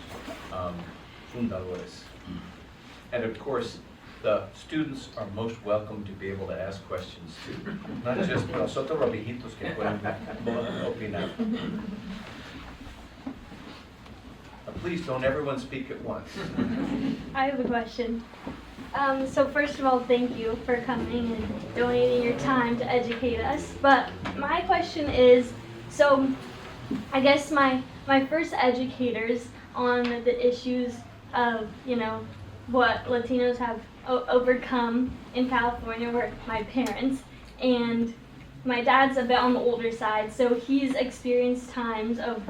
fundadores. And of course, the students are most welcome to be able to ask questions too. Not just nosotros los viejitos que pueden opinar. Please don't everyone speak at once. I have a question. So first of all, thank you for coming and donating your time to educate us. But my question is, so I guess my first educators on the issues of, what Latinos have overcome in California were my parents. And my dad's a bit on the older side, so he's experienced times of,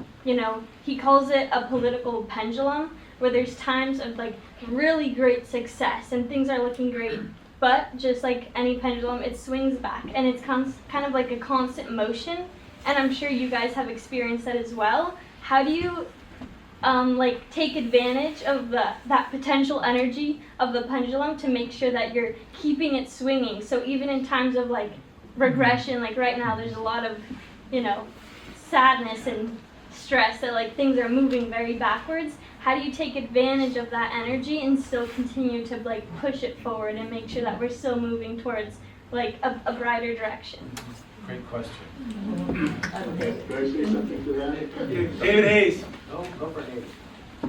he calls it a political pendulum, where there's times of like really great success and things are looking great, but just like any pendulum, it swings back and it's kind of like a constant motion. And I'm sure you guys have experienced that as well. How do you take advantage of that potential energy of the pendulum to make sure that you're keeping it swinging? So even in times of like regression, like right now, there's a lot of, sadness and stress that like things are moving very backwards. How do you take advantage of that energy and still continue to like push it forward and make sure that we're still moving towards like a brighter direction? Great question. Could I say something to that? David Hayes. Go for Hayes.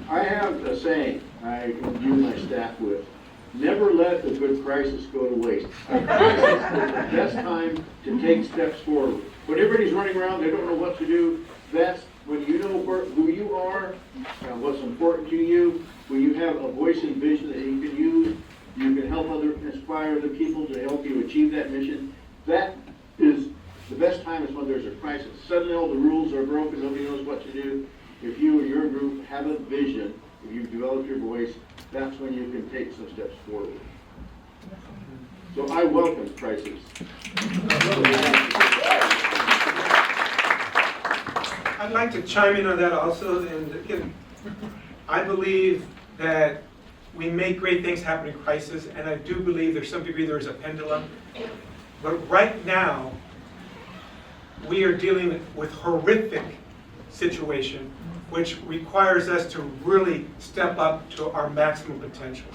I have a saying I imbue my staff with. Never let a good crisis go to waste. A crisis is the best time to take steps forward. When everybody's running around, they don't know what to do, that's when you know who you are, and what's important to you, when you have a voice and vision that you can use, you can help inspire other people to help you achieve that mission. That is time is when there's a crisis. Suddenly all the rules are broken, nobody knows what to do. If you and your group have a vision, if you've developed your voice, that's when you can take some steps forward. So I welcome crisis. I'd like to chime in on that also, and again, I believe that we make great things happen in crisis, and I do believe there's some degree there's a pendulum. But right now, we are dealing with horrific situation, which requires us to really step up to our maximum potentials.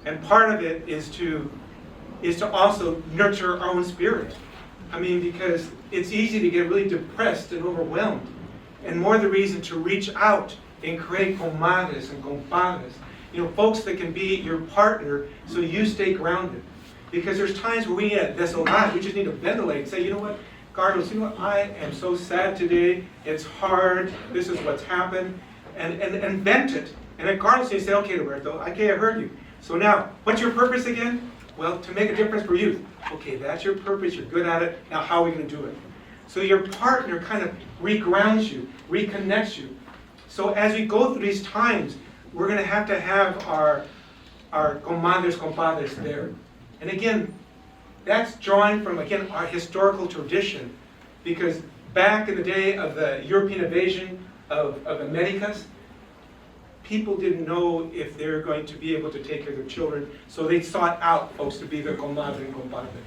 And part of it is to also nurture our own spirit. I mean, because it's easy to get really depressed and overwhelmed. And more the reason to reach out and create comadres and compadres. You know, folks that can be your partner so you stay grounded. Because there's times where we need a desolate, we just need to ventilate and say, you know what, Carlos, you know what, I am so sad today, it's hard, this is what's happened, and vent it. And then Carlos needs to say, okay, Roberto, okay, I heard you. So now, what's your purpose again? Well, to make a difference for youth. Okay, that's your purpose, you're good at it, now how are we going to do it? So your partner kind of regrounds you, reconnects you. So as we go through these times, we're going to have our comadres, compadres there. And again, that's drawing from, again, our historical tradition. Because back in the day of the European invasion of Americas, people didn't know if they were going to be able to take care of their children, so they sought out folks to be their comadre and compadre.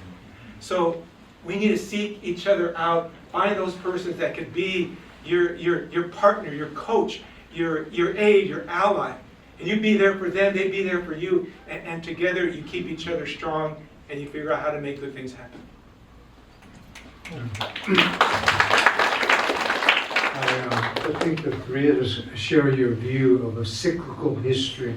So we need to seek each other out, find those persons that could be your partner, your coach, your aide, your ally. And you be there for them, they be there for you, and together you keep each other strong and you figure out how to make good things happen. I think the three of us share your view of a cyclical history.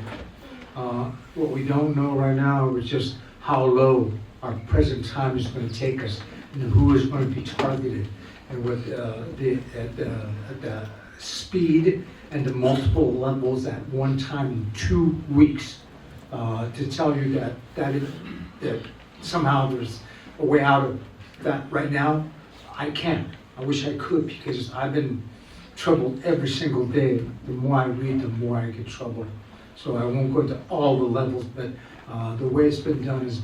What we don't know right now is just how low our present time is going to take us and who is going to be targeted and what at the speed and the multiple levels at one time in 2 weeks to tell you that somehow there's a way out of that right now. I can't. I wish I could, because I've been troubled every single day. The more I read, the more I get troubled. So I won't go into all the levels, but the way it's been done is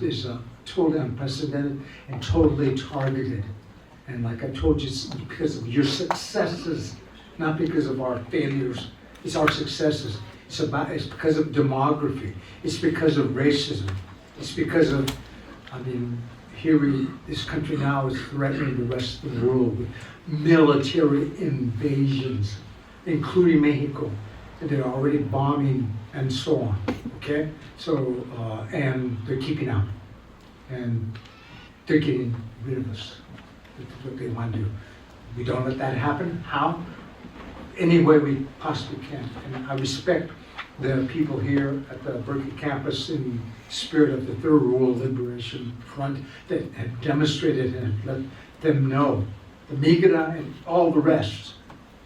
totally unprecedented and totally targeted. And like I told you, it's because of your successes, not because of our failures. It's our successes. It's because of demography. It's because of racism. It's because of, this country now is threatening the rest of the world with military invasions, including Mexico. And they're already bombing and so on, okay? So, and they're keeping out. And they're getting rid of us. That's what they want to do. We don't let that happen. How? Any way we possibly can. And I respect the people here at the Berkeley campus in the spirit of the Third World Liberation Front that have demonstrated and let them know. The Migra and all the rest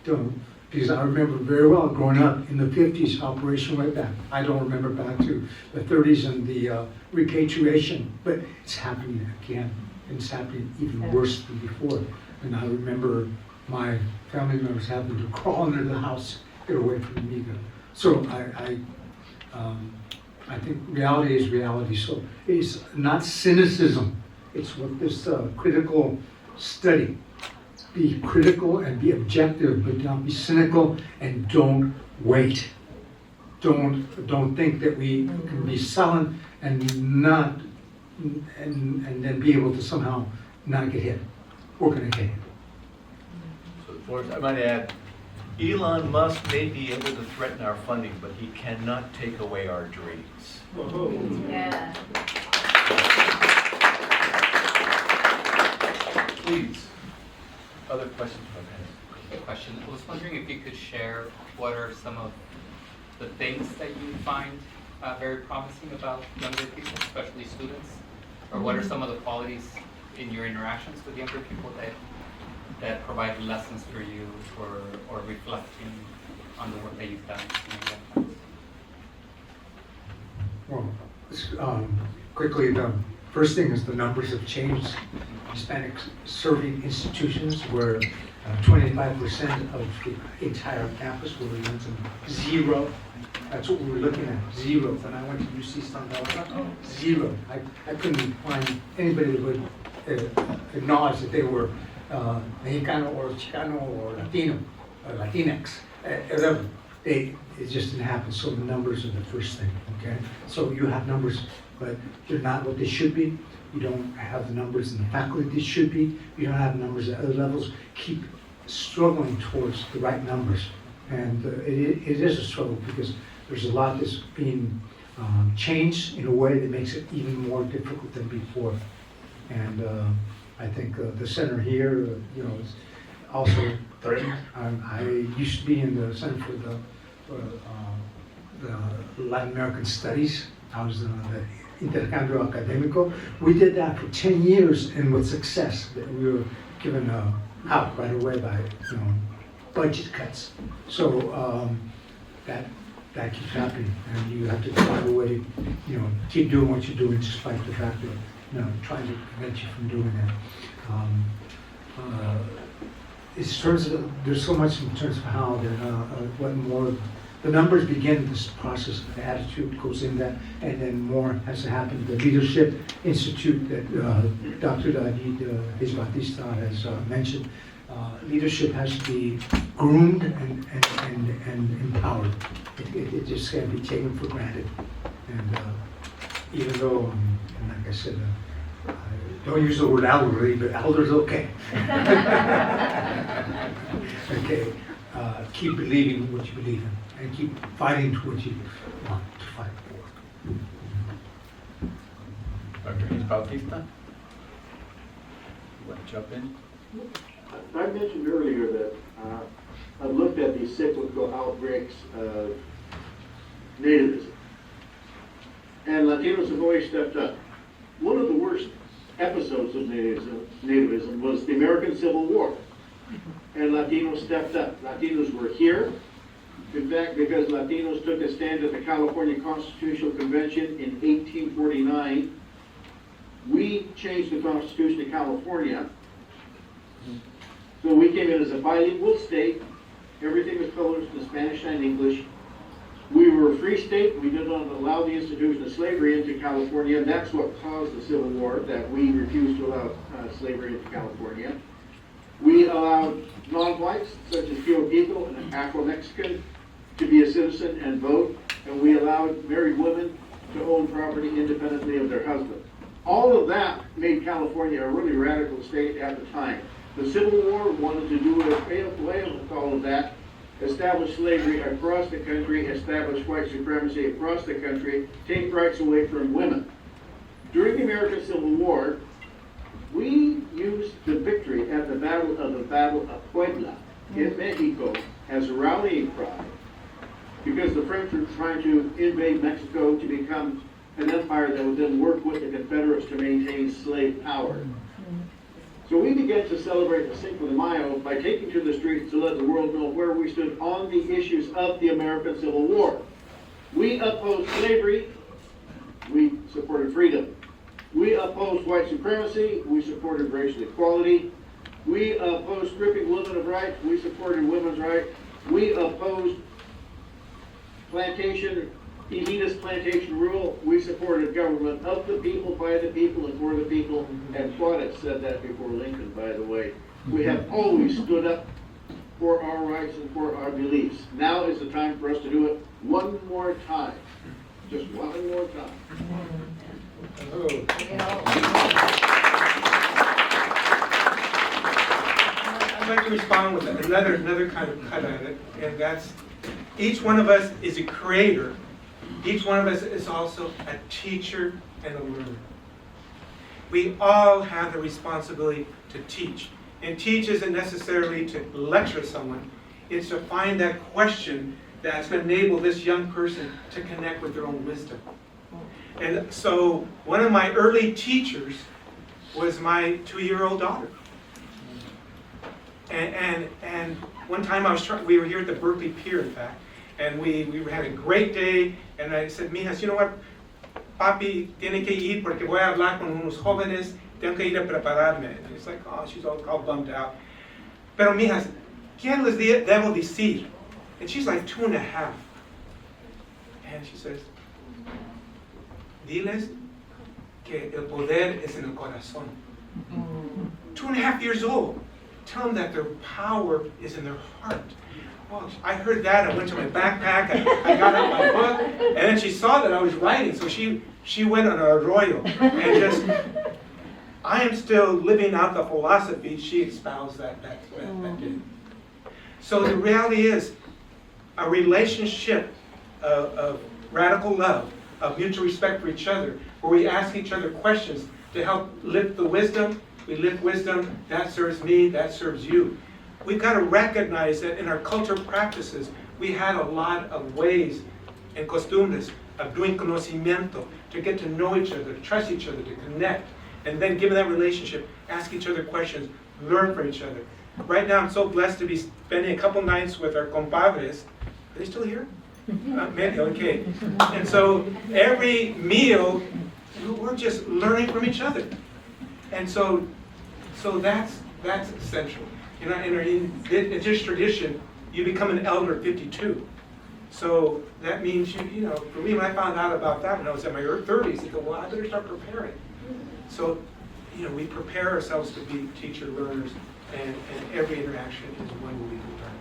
don't. Because I remember very well growing up in the 50s, Operation Way Back. I don't remember back to the 30s and the repatriation, but it's happening again. And it's happening even worse than before. And I remember my family members having to crawl under the house, get away from the Migra. So I think reality is reality. So it's not cynicism. It's what this critical study. Be critical and be objective, but don't be cynical and don't wait. Don't think that we can be sullen and not and then be able to somehow not get hit. We're going to get hit. So, Florence, I might add, Elon Musk may be able to threaten our funding, but he cannot take away our dreams. Yeah. Please. Other questions from Quick question. I was wondering if you could share what are some of the things that you find very promising about younger people, especially students, or what are some of the qualities in your interactions with younger people that provide lessons for you or reflecting on the work that you've done in your lifetimes? Well, quickly, First thing is the numbers have changed. Hispanic serving institutions were 25% of the entire campus, where we went to 0. That's what we were looking at, 0. When I went to UC Santa Barbara, 0. I couldn't find anybody that would acknowledge that they were Mexicano or Chicano or Latino or Latinx, whatever. It just didn't happen. So the numbers are the first thing, okay? So you have numbers, but they're not what they should be. You don't have the numbers in the faculty they should be. You don't have numbers at other levels. Keep struggling towards the right numbers. And it is a struggle because there's a lot that's being changed in a way that makes it even more difficult than before. And I think the center here, is also threatened. I used to be in the Center for the Latin American Studies. I was in the Intercambio Académico. We did that for 10 years and with success. We were given out right away by budget cuts. So that keeps happening, and you have to find a way to keep doing what you're doing despite the fact that trying to prevent you from doing that. In terms of there's so much in terms of how what more the numbers begin this process. The attitude goes in that, and then more has to happen. The Leadership Institute that Dr. David Hayes-Bautista has mentioned. Leadership has to be groomed and empowered. It just can't be taken for granted. And even though, and like I said, don't use the word elderly, but elder's okay. Okay, keep believing what you believe in, and keep fighting to what you want to fight for. Dr. Hayes-Bautista, you want to jump in? I mentioned earlier that I've looked at these cyclical outbreaks of nativism, and Latinos have always stepped up. One of the worst episodes of nativism was the American Civil War, and Latinos stepped up. Latinos were here. In fact, because Latinos took a stand at the California Constitutional Convention in 1849, we changed the Constitution of California. So we came in as a bilingual state. Everything was published in Spanish and English. We were a free state. We did not allow the institution of slavery into California, and that's what caused the Civil War, that we refused to allow slavery into California. We allowed non-whites, such as Puerto Rico and Afro-Mexican, to be a citizen and vote, and we allowed married women to own property independently of their husband. All of that made California a really radical state at the time. The Civil War wanted to do away with all of that, establish slavery across the country, establish white supremacy across the country, take rights away from women. During the American Civil War, we used the victory at the Battle of Puebla in Mexico as a rallying cry, because the French were trying to invade Mexico to become an empire that would then work with the Confederates to maintain slave power. So we began to celebrate the Cinco de Mayo by taking to the streets to let the world know where we stood on the issues of the American Civil War. We opposed slavery, we supported freedom. We opposed white supremacy, we supported racial equality. We opposed stripping women of rights, we supported women's rights. We opposed elitist plantation rule, we supported government of the people, by the people, and for the people. And Todxs said that before Lincoln, by the way. We have always stood up for our rights and for our beliefs. Now is the time for us to do it one more time. Just one more time. I'd like to respond with another kind of cut at it, and that's each one of us is a creator. Each one of us is also a teacher and a learner. We all have the responsibility to teach. And teach isn't necessarily to lecture someone. It's to find that question that's going to enable this young person to connect with their own wisdom. And so one of my early teachers was my 2-year-old daughter. And one time we were here at the Berkeley Pier, in fact, and we were having a great day, and I said, Mijas, you know what? papi, tiene que ir porque voy a hablar con unos jóvenes, tengo que ir a prepararme. And it's like, oh, she's all bummed out. Pero mijas, ¿qué les debo decir? And she's like 2.5. And she says, diles que el poder es en el corazón. 2.5 years old. Tell them that their power is in their heart. Well, I heard that. I went to my backpack. I got out my book, and then she saw that I was writing, so she went on an arroyo and just. I am still living out the philosophy she espoused that day. So the reality is, a relationship of radical love, of mutual respect for each other, where we ask each other questions to help lift the wisdom. We lift wisdom, that serves me, that serves you. We've got to recognize that in our cultural practices, we had a lot of ways and costumbres of doing conocimiento, to get to know each other, to trust each other, to connect. And then given that relationship, ask each other questions, learn from each other. Right now, I'm so blessed to be spending a couple nights with our compadres. Are they still here? Maybe, okay. And so every meal, we're just learning from each other. And so that's essential. In this tradition, you become an elder at 52. So that means, for me, when I found out about that when I was in my 30s, I go, well, I better start preparing. So, we prepare ourselves to be teacher learners, and every interaction is one we can learn.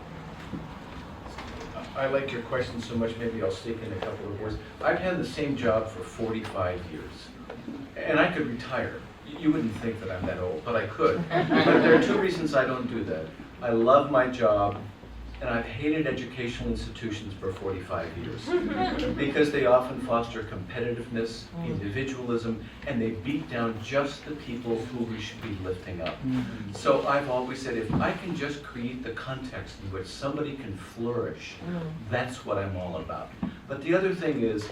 I like your question so much, maybe I'll stick in a couple of words. I've had the same job for 45 years, and I could retire. You wouldn't think that I'm that old, but I could. But there are two reasons I don't do that. I love my job, and I've hated educational institutions for 45 years because they often foster competitiveness, individualism, and they beat down just the people who we should be lifting up. So I've always said, if I can just create the context in which somebody can flourish, that's what I'm all about. But the other thing is,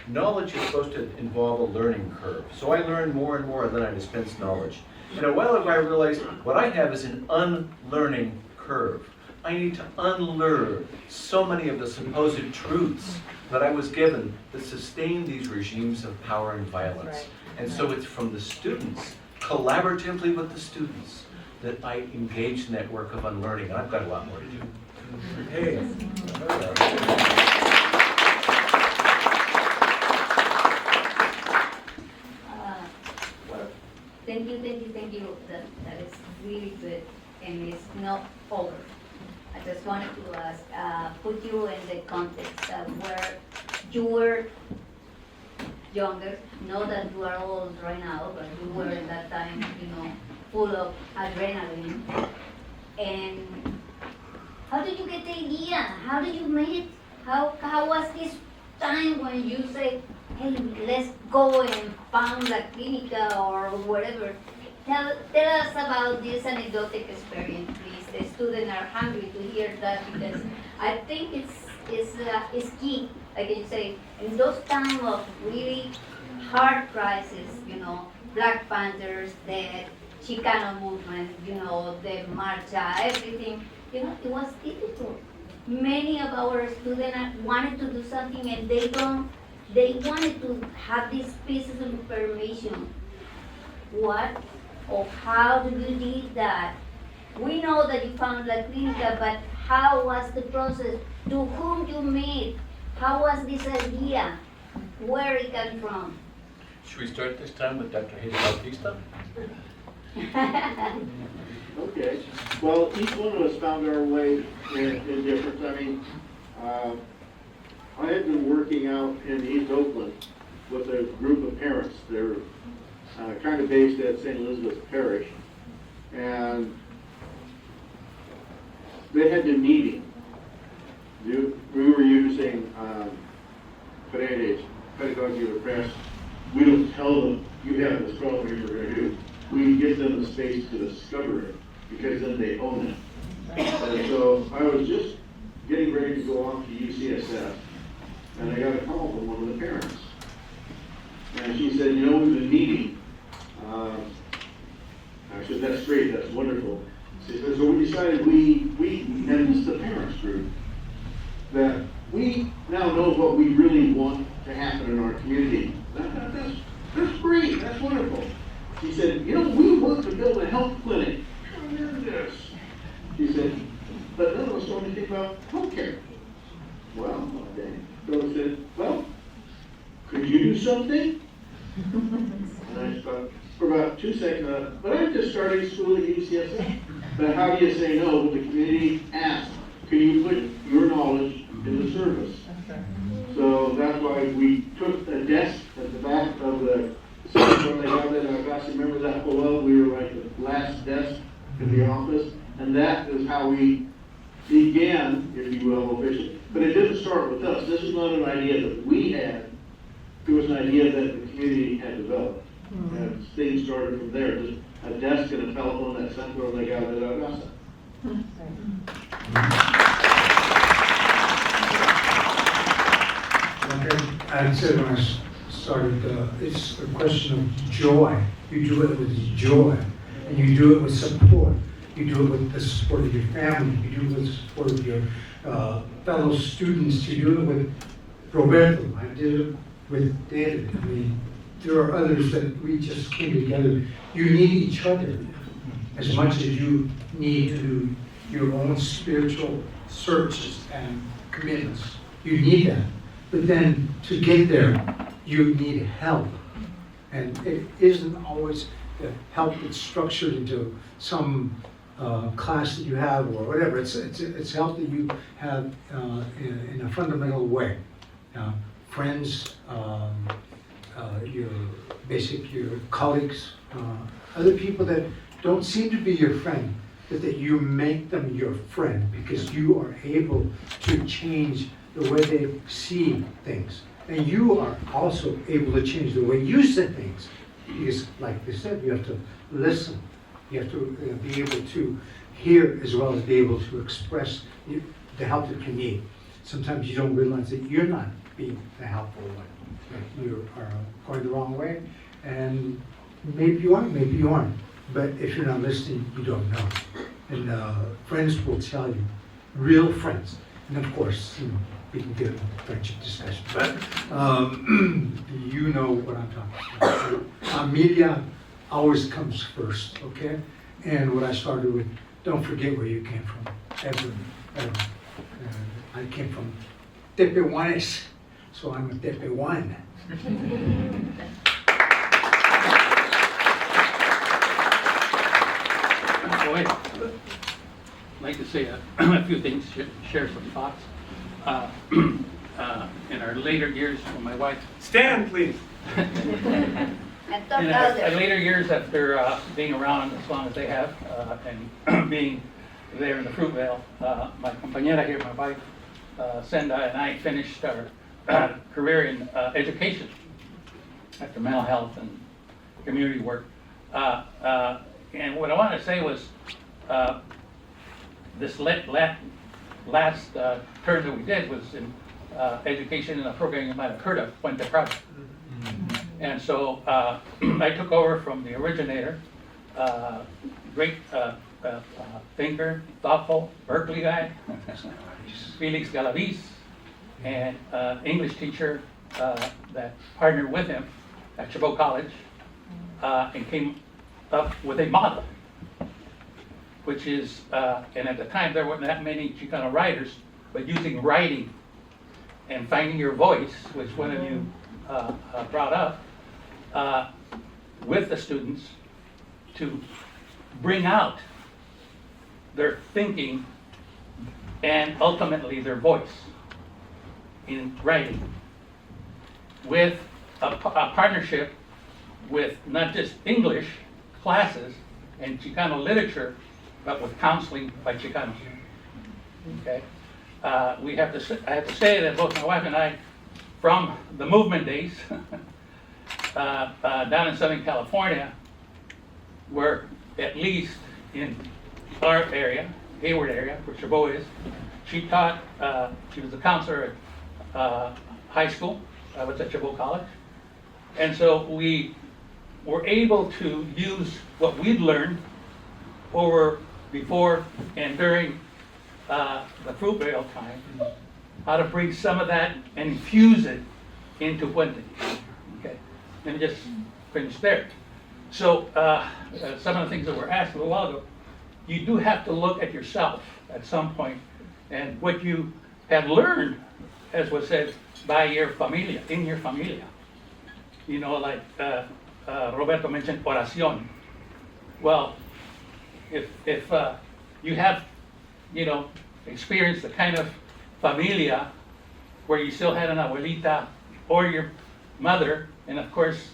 knowledge is supposed to involve a learning curve. So I learn more and more than I dispense knowledge. And a while ago I realized what I have is an unlearning curve. I need to unlearn so many of the supposed truths that I was given that sustain these regimes of power and violence. Right. And so it's from the students, collaboratively with the students, that I engage in that work of unlearning. And I've got a lot more to do. Hey. Well, thank you. That is really good, and it's not over. I just wanted to ask, put you in the context of where you were younger. Know that you are old right now, but you were at that time, full of adrenaline. And how did you get the idea? How did you make it? How was this time when you say, hey, let's go and found La Clínica or whatever? Tell us about this anecdotic experience, please. The students are hungry to hear that, because I think it's key. Like you say, in those times of really hard crisis, Black Panthers, the Chicano movement, the marcha, everything, it was difficult. Many of our students wanted to do something, and they wanted to have these pieces of information. What or how did you do that? We know that you found La Clínica, but how was the process? To whom you met? How was this idea? Where it came from? Should we start this time with Dr. Hayes-Bautista? Okay. Well, each one of us found our way in different. I mean, I had been working out in East Oakland with a group of parents. They're kind of based at St. Elizabeth Parish, and they had been meeting. We were using pedagogy of the press. We don't tell them you have this problem you're going to do. We give them the space to discover it, because then they own it. And so I was just getting ready to go off to UCSF, and I got a call from one of the parents. And she said, we've been meeting. I said, that's great, that's wonderful. She said, so we decided and it's the parents group, that we now know what we really want to happen in our community. That's great, that's wonderful. She said, you know, we want to build a health clinic. Yes. She said, but none of us know anything about healthcare. Well, okay. So I said, well, could you do something? And I thought for about 2 seconds, but I just started school at UCSF. But how do you say no when the community asks, can you put your knowledge into service? So that's why we took a desk at the back of the center when they have that. I got to remember that below. We were like the last desk in the office. And that is how we began, if you will, officially. But it didn't start with us. This is not an idea that we had. It was an idea that the community had developed. And things started from there. Just a desk and a telephone at Central and they got it out of Like I said when I started, it's a question of joy. You do it with joy, and you do it with support. You do it with the support of your family. You do it with the support of your fellow students. You do it with Roberto. I did it with David. I mean, there are others that we just came together. You need each other as much as you need to do your own spiritual searches and commitments. You need that. But then to get there, you need help. And it isn't always the help that's structured into some class that you have or whatever. It's help that you have in a fundamental way. Friends, your colleagues, other people that don't seem to be your friend, but that you make them your friend because you are able to change the way they see things. And you are also able to change the way you see things. Because, like they said, you have to listen. You have to be able to hear as well as be able to express the help that you need. Sometimes you don't realize that you're not being the helpful one. That you are going the wrong way. And maybe you are, maybe you aren't. But if you're not listening, you don't know. And friends will tell you, real friends. And of course, we can get into friendship discussion. But you know what I'm talking about. Media always comes first, okay? And what I started with, don't forget where you came from, ever. I came from Tepehuanes, so I'm a Tepehuan. I'd like to say a few things, share some thoughts. In our later years, when my wife... Stand, please. In our later years, after being around as long as they have, and being there in the Fruitvale, my compañera here, my wife, Senda, and I finished our career in education after mental health and community work. And what I wanted to say was, this last term that we did was in education in a program you might have heard of, Puente Project. And so I took over from the originator, great thinker, thoughtful, Berkeley guy, Felix Galaviz, and English teacher that partnered with him at Chabot College and came up with a model, which is, and at the time there weren't that many Chicano writers, but using writing and finding your voice, which one of you brought up, with the students to bring out their thinking and ultimately their voice in writing, with a partnership with not just English classes and Chicano literature, but with counseling by Chicanos. Okay, I have to say that both my wife and I, from the movement days down in Southern California, were at least in our area, Hayward area, where Chabot is. She taught. She was a counselor at high school. I was at Chabot College, and so we were able to use what we'd learned before and during the Fruitvale time, how to bring some of that and infuse it into Puente. Okay, let me just finish there. So some of the things that were asked a little while ago, you do have to look at yourself at some point and what you have learned, as was said, by your familia, in your familia. You know, like Roberto mentioned oración. Well, if you have, you know, experienced the kind of familia where you still had an abuelita or your mother, and of course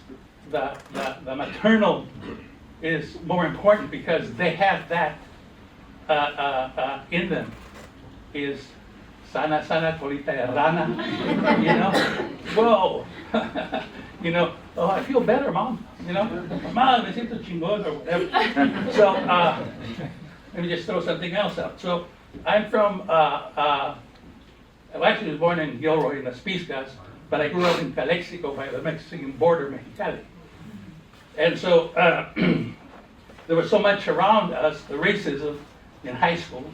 the maternal is more important because they have that in them, is sana sana colita de rana, you know, whoa, you know, oh, I feel better, mom, you know, mom, me siento chingón or whatever. So let me just throw something else out. So I'm from, I actually was born in Gilroy in Las Piscas, but I grew up in Calexico by the Mexican border, Mexicali. And so there was so much around us, the racism in high school,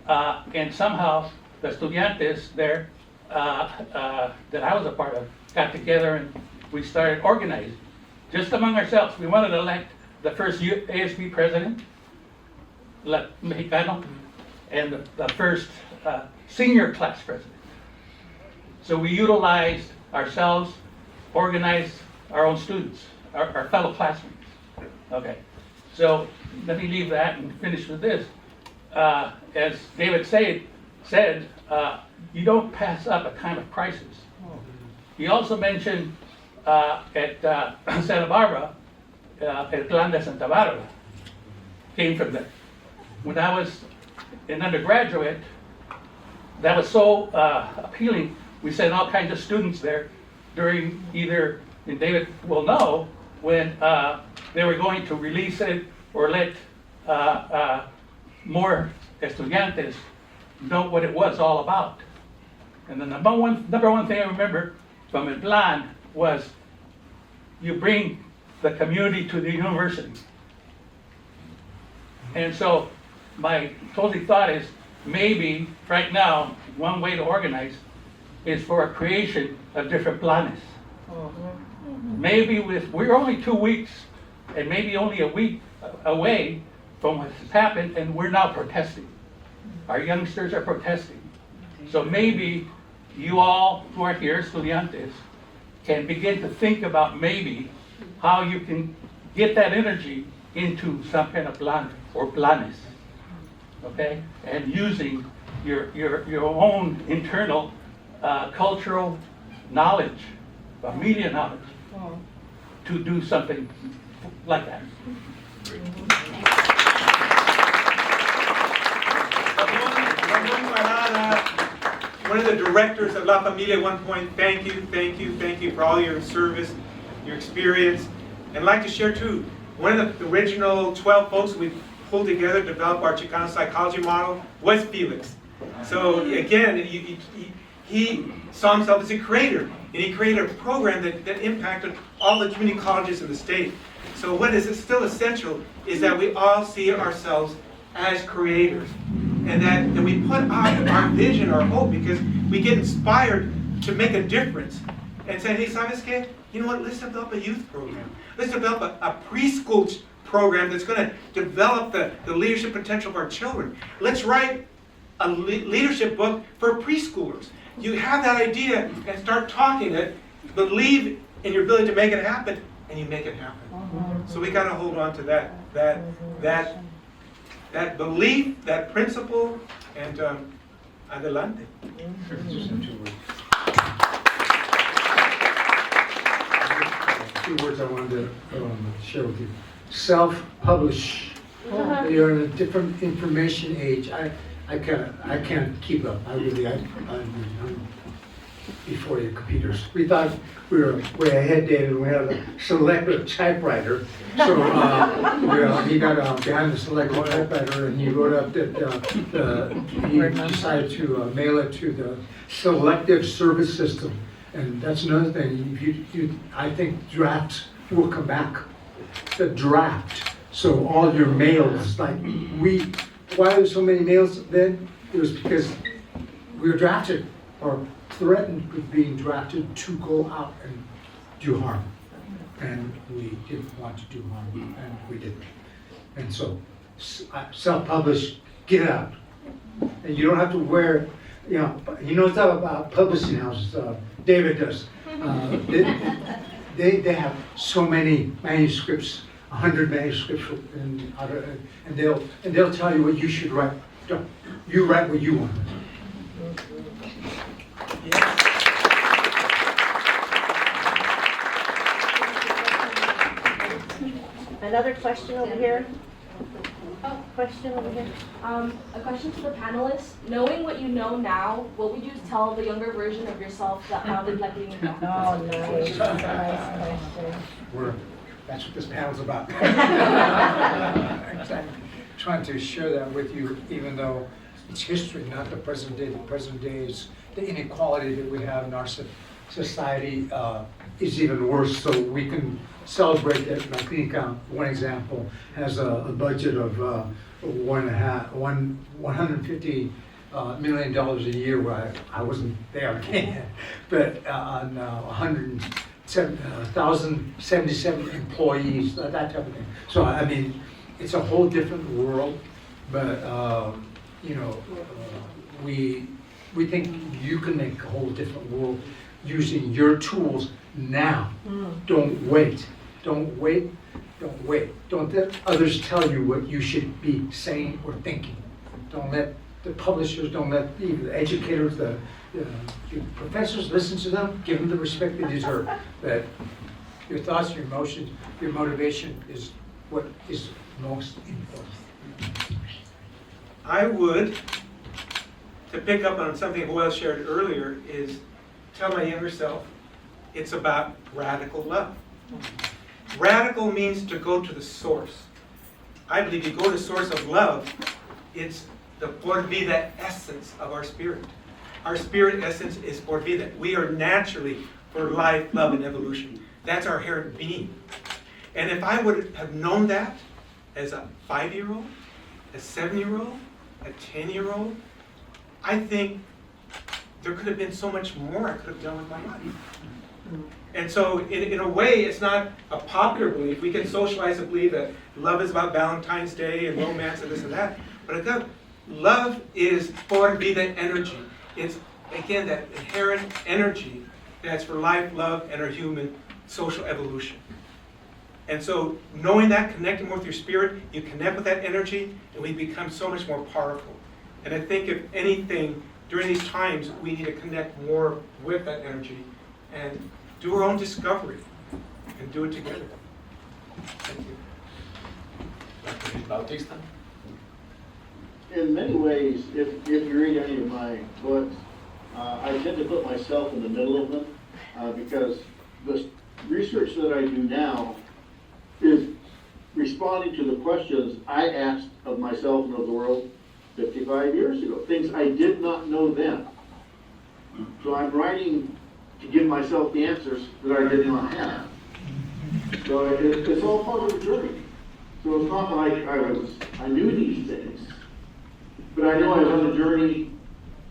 and somehow the estudiantes there that I was a part of got together and we started organizing, just among ourselves. We wanted to elect the first ASB president, Mexicano, and the first senior class president. So we utilized ourselves, organized our own students, our fellow classmates. Okay, so let me leave that and finish with this. As David said, you don't pass up a time of crisis. He also mentioned at Santa Barbara, El Plan de Santa Barbara came from there. When I was an undergraduate, that was so appealing. We sent all kinds of students there during either, and David will know, when they were going to release it or let more estudiantes know what it was all about. And the number one thing I remember from El Plan was you bring the community to the university. And so my totally thought is maybe right now one way to organize is for a creation of different planes. Maybe we're only 2 weeks and maybe only a week away from what has happened, and we're now protesting. Our youngsters are protesting. So maybe you all who are here, estudiantes, can begin to think about maybe how you can get that energy into some kind of plan or planes, okay? And using your own internal cultural knowledge, media knowledge, to do something like that. One of the directors of La Familia at one point, thank you for all your service, your experience. And I'd like to share too, one of the original 12 folks we pulled together to develop our Chicano psychology model was Felix. So again, he saw himself as a creator, and he created a program that impacted all the community colleges in the state. So what is still essential is that we all see ourselves as creators, and that we put out our vision, our hope, because we get inspired to make a difference and say, hey, ¿sabes qué? You know what, let's develop a youth program. Let's develop a preschool program that's going to develop the leadership potential of our children. Let's write a leadership book for preschoolers. You have that idea and start talking it, believe in your ability to make it happen, and you make it happen. So we got to hold on to that belief, that principle, and adelante. Two words I wanted to share with you. Self-publish. You're in a different information age. I can't keep up. I'm before your computers. We thought we were way ahead, David. We had a selective typewriter. So he got behind the selective typewriter and he wrote up that he decided to mail it to the selective service system. And that's another thing. I think drafts will come back. The draft. So all your mails, like why are there so many mails then? It was because we were drafted or threatened with being drafted to go out and do harm. And we didn't want to do harm, and we didn't. And so, self-publish, get it out. And you don't have to wear, you know, he knows about publishing houses, David does. They have so many manuscripts, 100 manuscripts, and they'll tell you what you should write. Don't, you write what you want. Another question over here. Question over here. A question to the panelists. Knowing what you know now, what would you tell the younger version of yourself that founded Latinx? Oh, nice. Nice question. That's what this panel's about. Trying to share that with you, even though it's history, not the present day. The present day is the inequality that we have in our society is even worse. So we can celebrate that. I think one example has a budget of $150 million a year. Where I wasn't there, but on 1,077 employees, that type of thing. So I mean, it's a whole different world. But you know, we think you can make a whole different world using your tools now. Don't wait. Don't wait. Don't wait. Don't let others tell you what you should be saying or thinking. Don't let the publishers, don't let even the educators, the professors listen to them. Give them the respect they deserve. That your thoughts, your emotions, your motivation is what is most important. I would, to pick up on something Joel shared earlier, is tell my younger self, it's about radical love. Radical means to go to the source. I believe you go to the source of love, it's the por vida essence of our spirit. Our spirit essence is por vida. We are naturally for life, love, and evolution. That's our inherent being. And if I would have known that as a 5-year-old, a 7-year-old, a 10-year-old, I think there could have been so much more I could have done with my life. And so in a way, it's not a popular belief. We can socialize a belief that love is about Valentine's Day and romance and this and that. But love is por vida energy. It's, again, that inherent energy that's for life, love, and our human social evolution. And so knowing that, connecting more with your spirit, you connect with that energy, and we become so much more powerful. And I think if anything, during these times, we need to connect more with that energy and do our own discovery and do it together. Thank you. Dr. Hayes-Bautista? In many ways, if you read any of my books, I tend to put myself in the middle of them because the research that I do now is responding to the questions I asked of myself and of the world 55 years ago, things I did not know then. So I'm writing to give myself the answers that I did not have. So it's all part of the journey. So it's not like I knew these things, but I know I was on a journey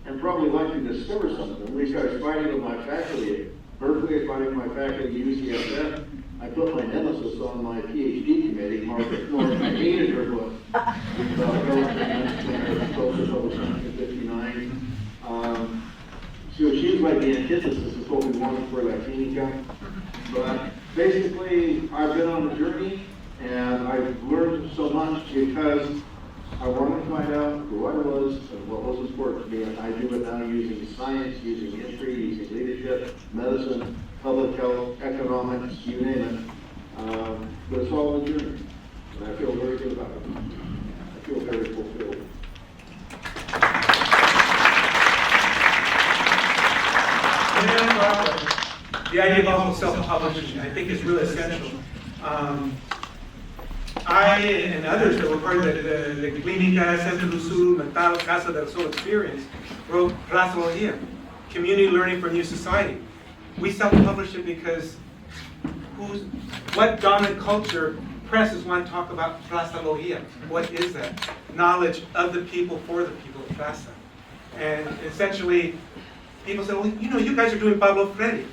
and probably like to discover some of them. At least I was fighting with my faculty at Berkeley, fighting with my faculty at UCSF. I put my nemesis on my PhD committee, Margaret North. I hated her book. Published in 1959. So she's like the antithesis of what we wanted for Latinica. But basically, I've been on a journey, and I've learned so much because I wanted to find out who I was and what was important to me. And I do it now using science, using history, using leadership, medicine, public health, economics, you name it. But it's all a journey, and I feel very good about it. I feel very fulfilled. The idea of also self-publishing, I think, is really essential. I and others that were part of the Clínica Centro del Sur Mental Casa del Sol experience wrote Razologia, Community Learning for a New Society. We self-published it because what dominant culture presses want to talk about Razologia? What is that? Knowledge of the people for the people, Raza. And essentially, people say, well, you know, you guys are doing Pablo Freire.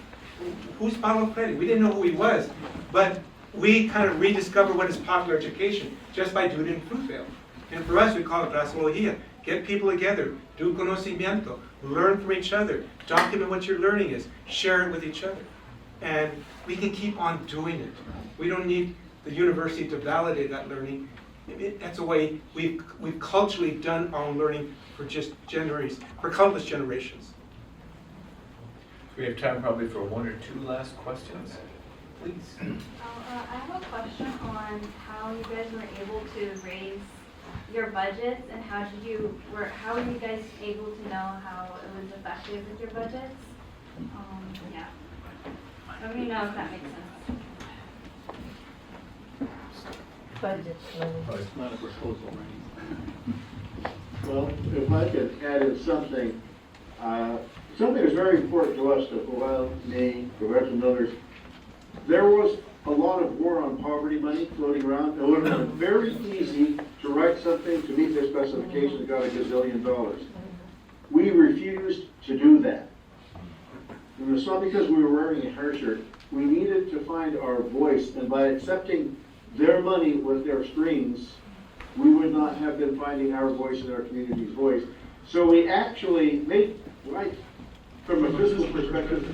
Who's Pablo Freire? We didn't know who he was, but we kind of rediscovered what is popular education just by doing it in Fruitvale. And for us, we call it Brasilogía. Get people together, do conocimiento, learn from each other, document what your learning is, share it with each other. And we can keep on doing it. We don't need the university to validate that learning. That's a way we've culturally done our own learning for just generations, for countless generations. We have time probably for one or two last questions. Please. I have a question on how you guys were able to raise your budgets and how were you guys able to know how it was effective with your budgets? Yeah. Let me know if that makes sense. Budget. It's not a proposal, right? Well, if I could add in something, something that's very important to us, to Joel, me, Roberto, and others. There was a lot of war on poverty money floating around. It would have been very easy to write something to meet their specifications, got $1 gazillion. We refused to do that. And it's not because we were wearing a hair shirt. We needed to find our voice, and by accepting their money with their strings, we would not have been finding our voice and our community's voice. So we actually made, right, from a business perspective,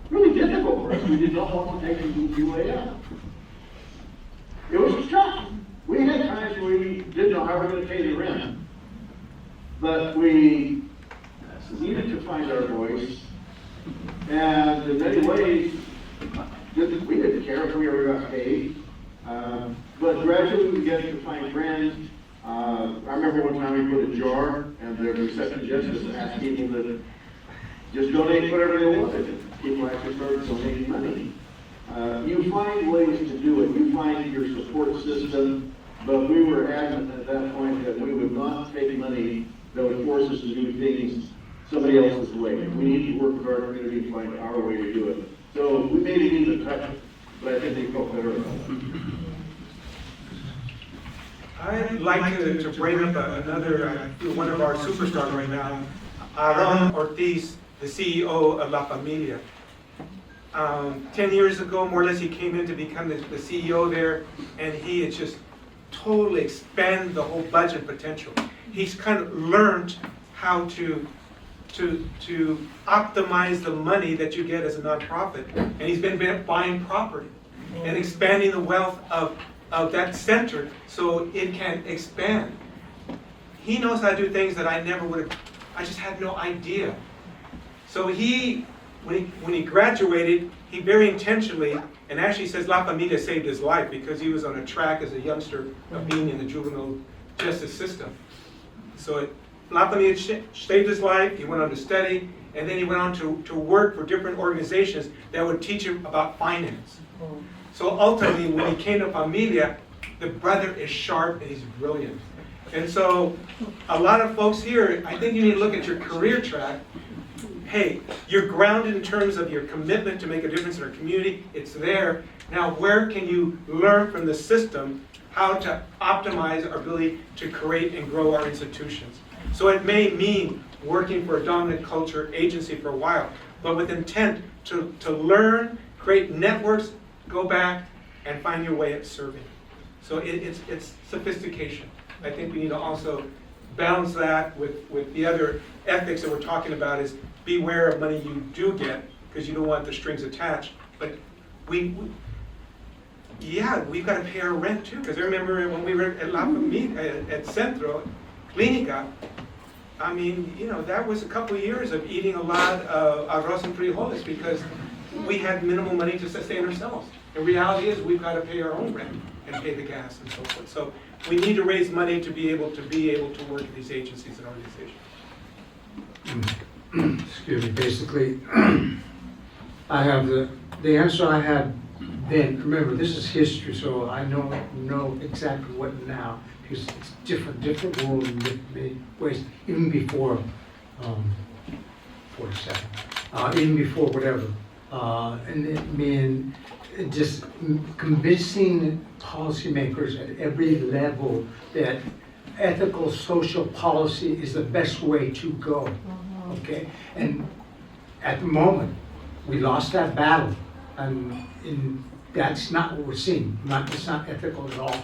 really difficult for us. We did not want to take the UAL. It was tough. We had times where we didn't know how we were going to pay the rent, but we needed to find our voice, and in many ways, we didn't care if we ever got paid. But gradually we began to find grants. I remember one time we put a jar, and the receptionist just asked people to just donate whatever they wanted. People actually started donating money. You find ways to do it. You find your support system. But we were adamant at that point that we would not take money that would force us to do things somebody else's way. We need to work with our community to find our way to do it. So we made it even tougher, but I think they felt better about it. I'd like to bring up another, one of our superstars right now, Aaron Ortiz, the CEO of La Familia. 10 years ago, more or less, he came in to become the CEO there, and he had just totally expanded the whole budget potential. He's kind of learned how to optimize the money that you get as a nonprofit, and he's been buying property and expanding the wealth of that center so it can expand. He knows how to do things that I never would have, I just had no idea. So when he graduated, he very intentionally, and actually says La Familia saved his life because he was on a track as a youngster of being in the juvenile justice system. So La Familia saved his life, he went on to study, and then he went on to work for different organizations that would teach him about finance. So ultimately, when he came to Familia, the brother is sharp and he's brilliant. And so a lot of folks here, I think you need to look at your career track. Hey, you're grounded in terms of your commitment to make a difference in our community. It's there. Now, where can you learn from the system how to optimize our ability to create and grow our institutions? So it may mean working for a dominant culture agency for a while, but with intent to learn, create networks, go back and find your way at serving. So it's sophistication. I think we need to also balance that with the other ethics that we're talking about is beware of money you do get because you don't want the strings attached. But we've got to pay our rent too. Because I remember when we were at La Familia, at Centro, Clínica, I mean, you know, that was a couple of years of eating a lot of arroz and frijoles because we had minimal money to sustain ourselves. The reality is we've got to pay our own rent and pay the gas and so forth. So we need to raise money to be able to work with these agencies and organizations. Excuse me, basically, I have the answer I had then. Remember, this is history, so I know exactly what now, because it's different world in different ways, even before 47, even before whatever. And I mean, just convincing policymakers at every level that ethical social policy is the best way to go. Okay, and at the moment, we lost that battle, and that's not what we're seeing. It's not ethical at all.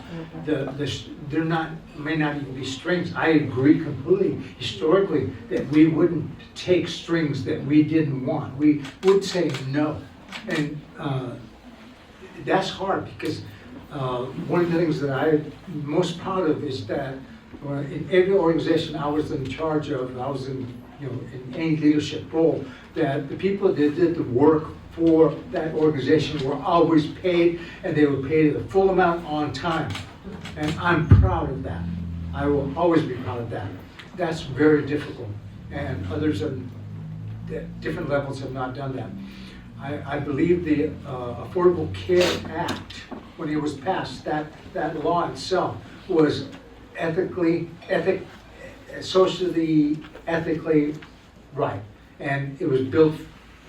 They're not, may not even be strings. I agree completely, historically, that we wouldn't take strings that we didn't want. We would say no. And that's hard, because one of the things that I'm most proud of is that in every organization I was in charge of, I was in any leadership role, that the people that did the work for that organization were always paid, and they were paid the full amount on time. And I'm proud of that. I will always be proud of that. That's very difficult, and others at different levels have not done that. I believe the Affordable Care Act, when it was passed, that law itself was socially, ethically right. And it was built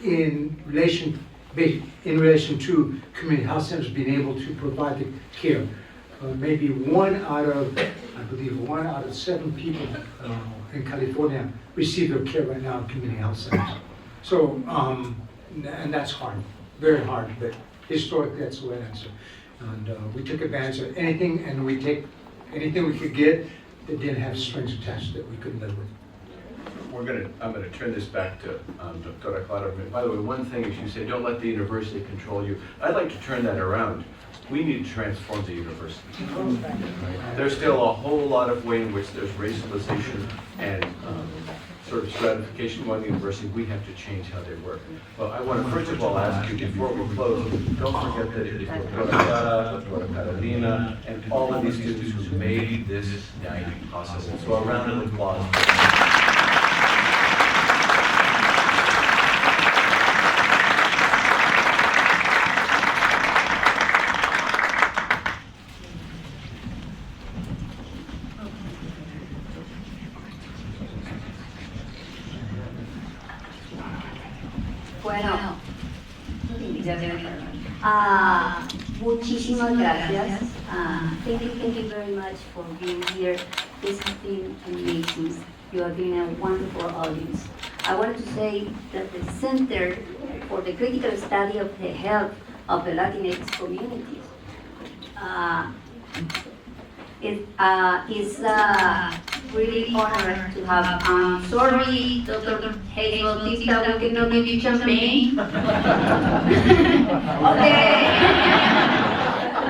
in relation to community health centers being able to provide the care. Maybe one out of 7 people in California receive their care right now in community health centers. So, and that's hard, very hard, but historically that's the right answer. And we took advantage of anything, and we take anything we could get that didn't have strings attached that we couldn't live with. I'm gonna turn this back to Dr. Clara. By the way, one thing is you say, don't let the university control you. I'd like to turn that around. We need to transform the university. Right? There's still a whole lot of way in which there's racialization and sort of stratification going on the university. We have to change how they work. But I want to first of all ask you, before we close, don't forget that it is Dr. Clara, Dr. Carolina, and all of these students who made this night possible. So a round of applause. Bueno, muchísimas gracias. Thank you very much for being here. This has been amazing. You have been a wonderful audience. I wanted to say that the Center for the Critical Study of the Health of the Latinx Communities is really honored to have. Sorry, Dr. Hayes-Bautista, we cannot give you champagne.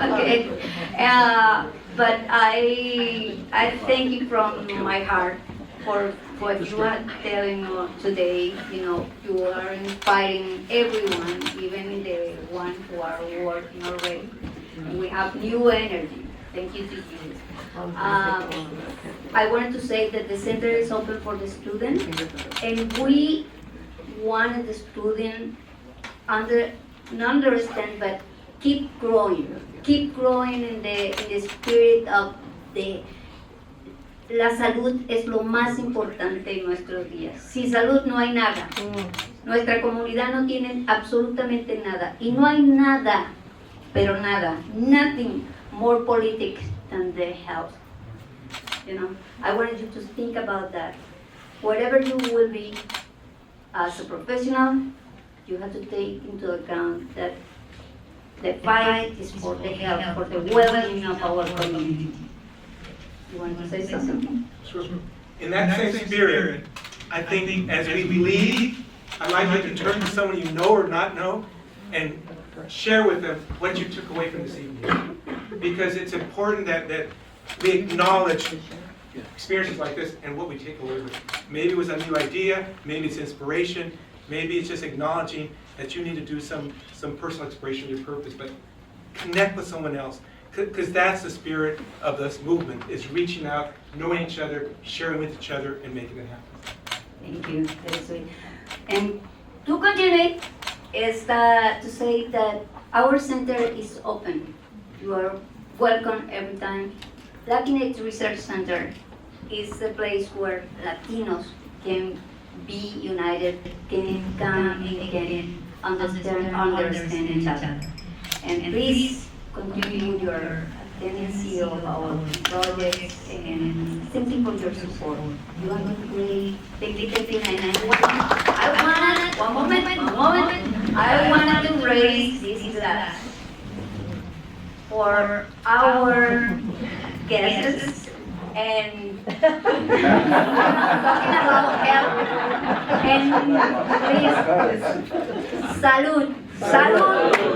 Okay. But I thank you from my heart for what you are telling today. You are inspiring everyone, even the ones who are working already. And we have new energy. Thank you to you. I wanted to say that the center is open for the student, and we wanted the student understand, but keep growing in the spirit of la salud es lo más importante en nuestros días. Sin salud no hay nada. Nuestra comunidad no tiene absolutamente nada, y no hay nada, pero nada, nothing more politic than the health. I wanted you to think about that. Whatever you will be as a professional, you have to take into account that the fight is for the health, for the well-being of our community. You want to say something? In that same spirit, I think as we leave, I'd like you to turn to someone you know or not know and share with them what you took away from this evening. Because it's important that we acknowledge experiences like this and what we take away with it. Maybe it was a new idea, maybe it's inspiration, maybe it's just acknowledging that you need to do some personal exploration of your purpose, but connect with someone else. Because that's the spirit of this movement, is reaching out, knowing each other, sharing with each other, and making it happen. Thank you. Very sweet. And to continue is to say that our center is open. You are welcome every time. Latinx Research Center is a place where Latinos can be united, can come and can understand each other. And please continue your attendance of our projects, and thank you for your support. You are doing great. Thank you, and one moment, I wanted to raise this glass for our guests and talking about health and please, salud, salud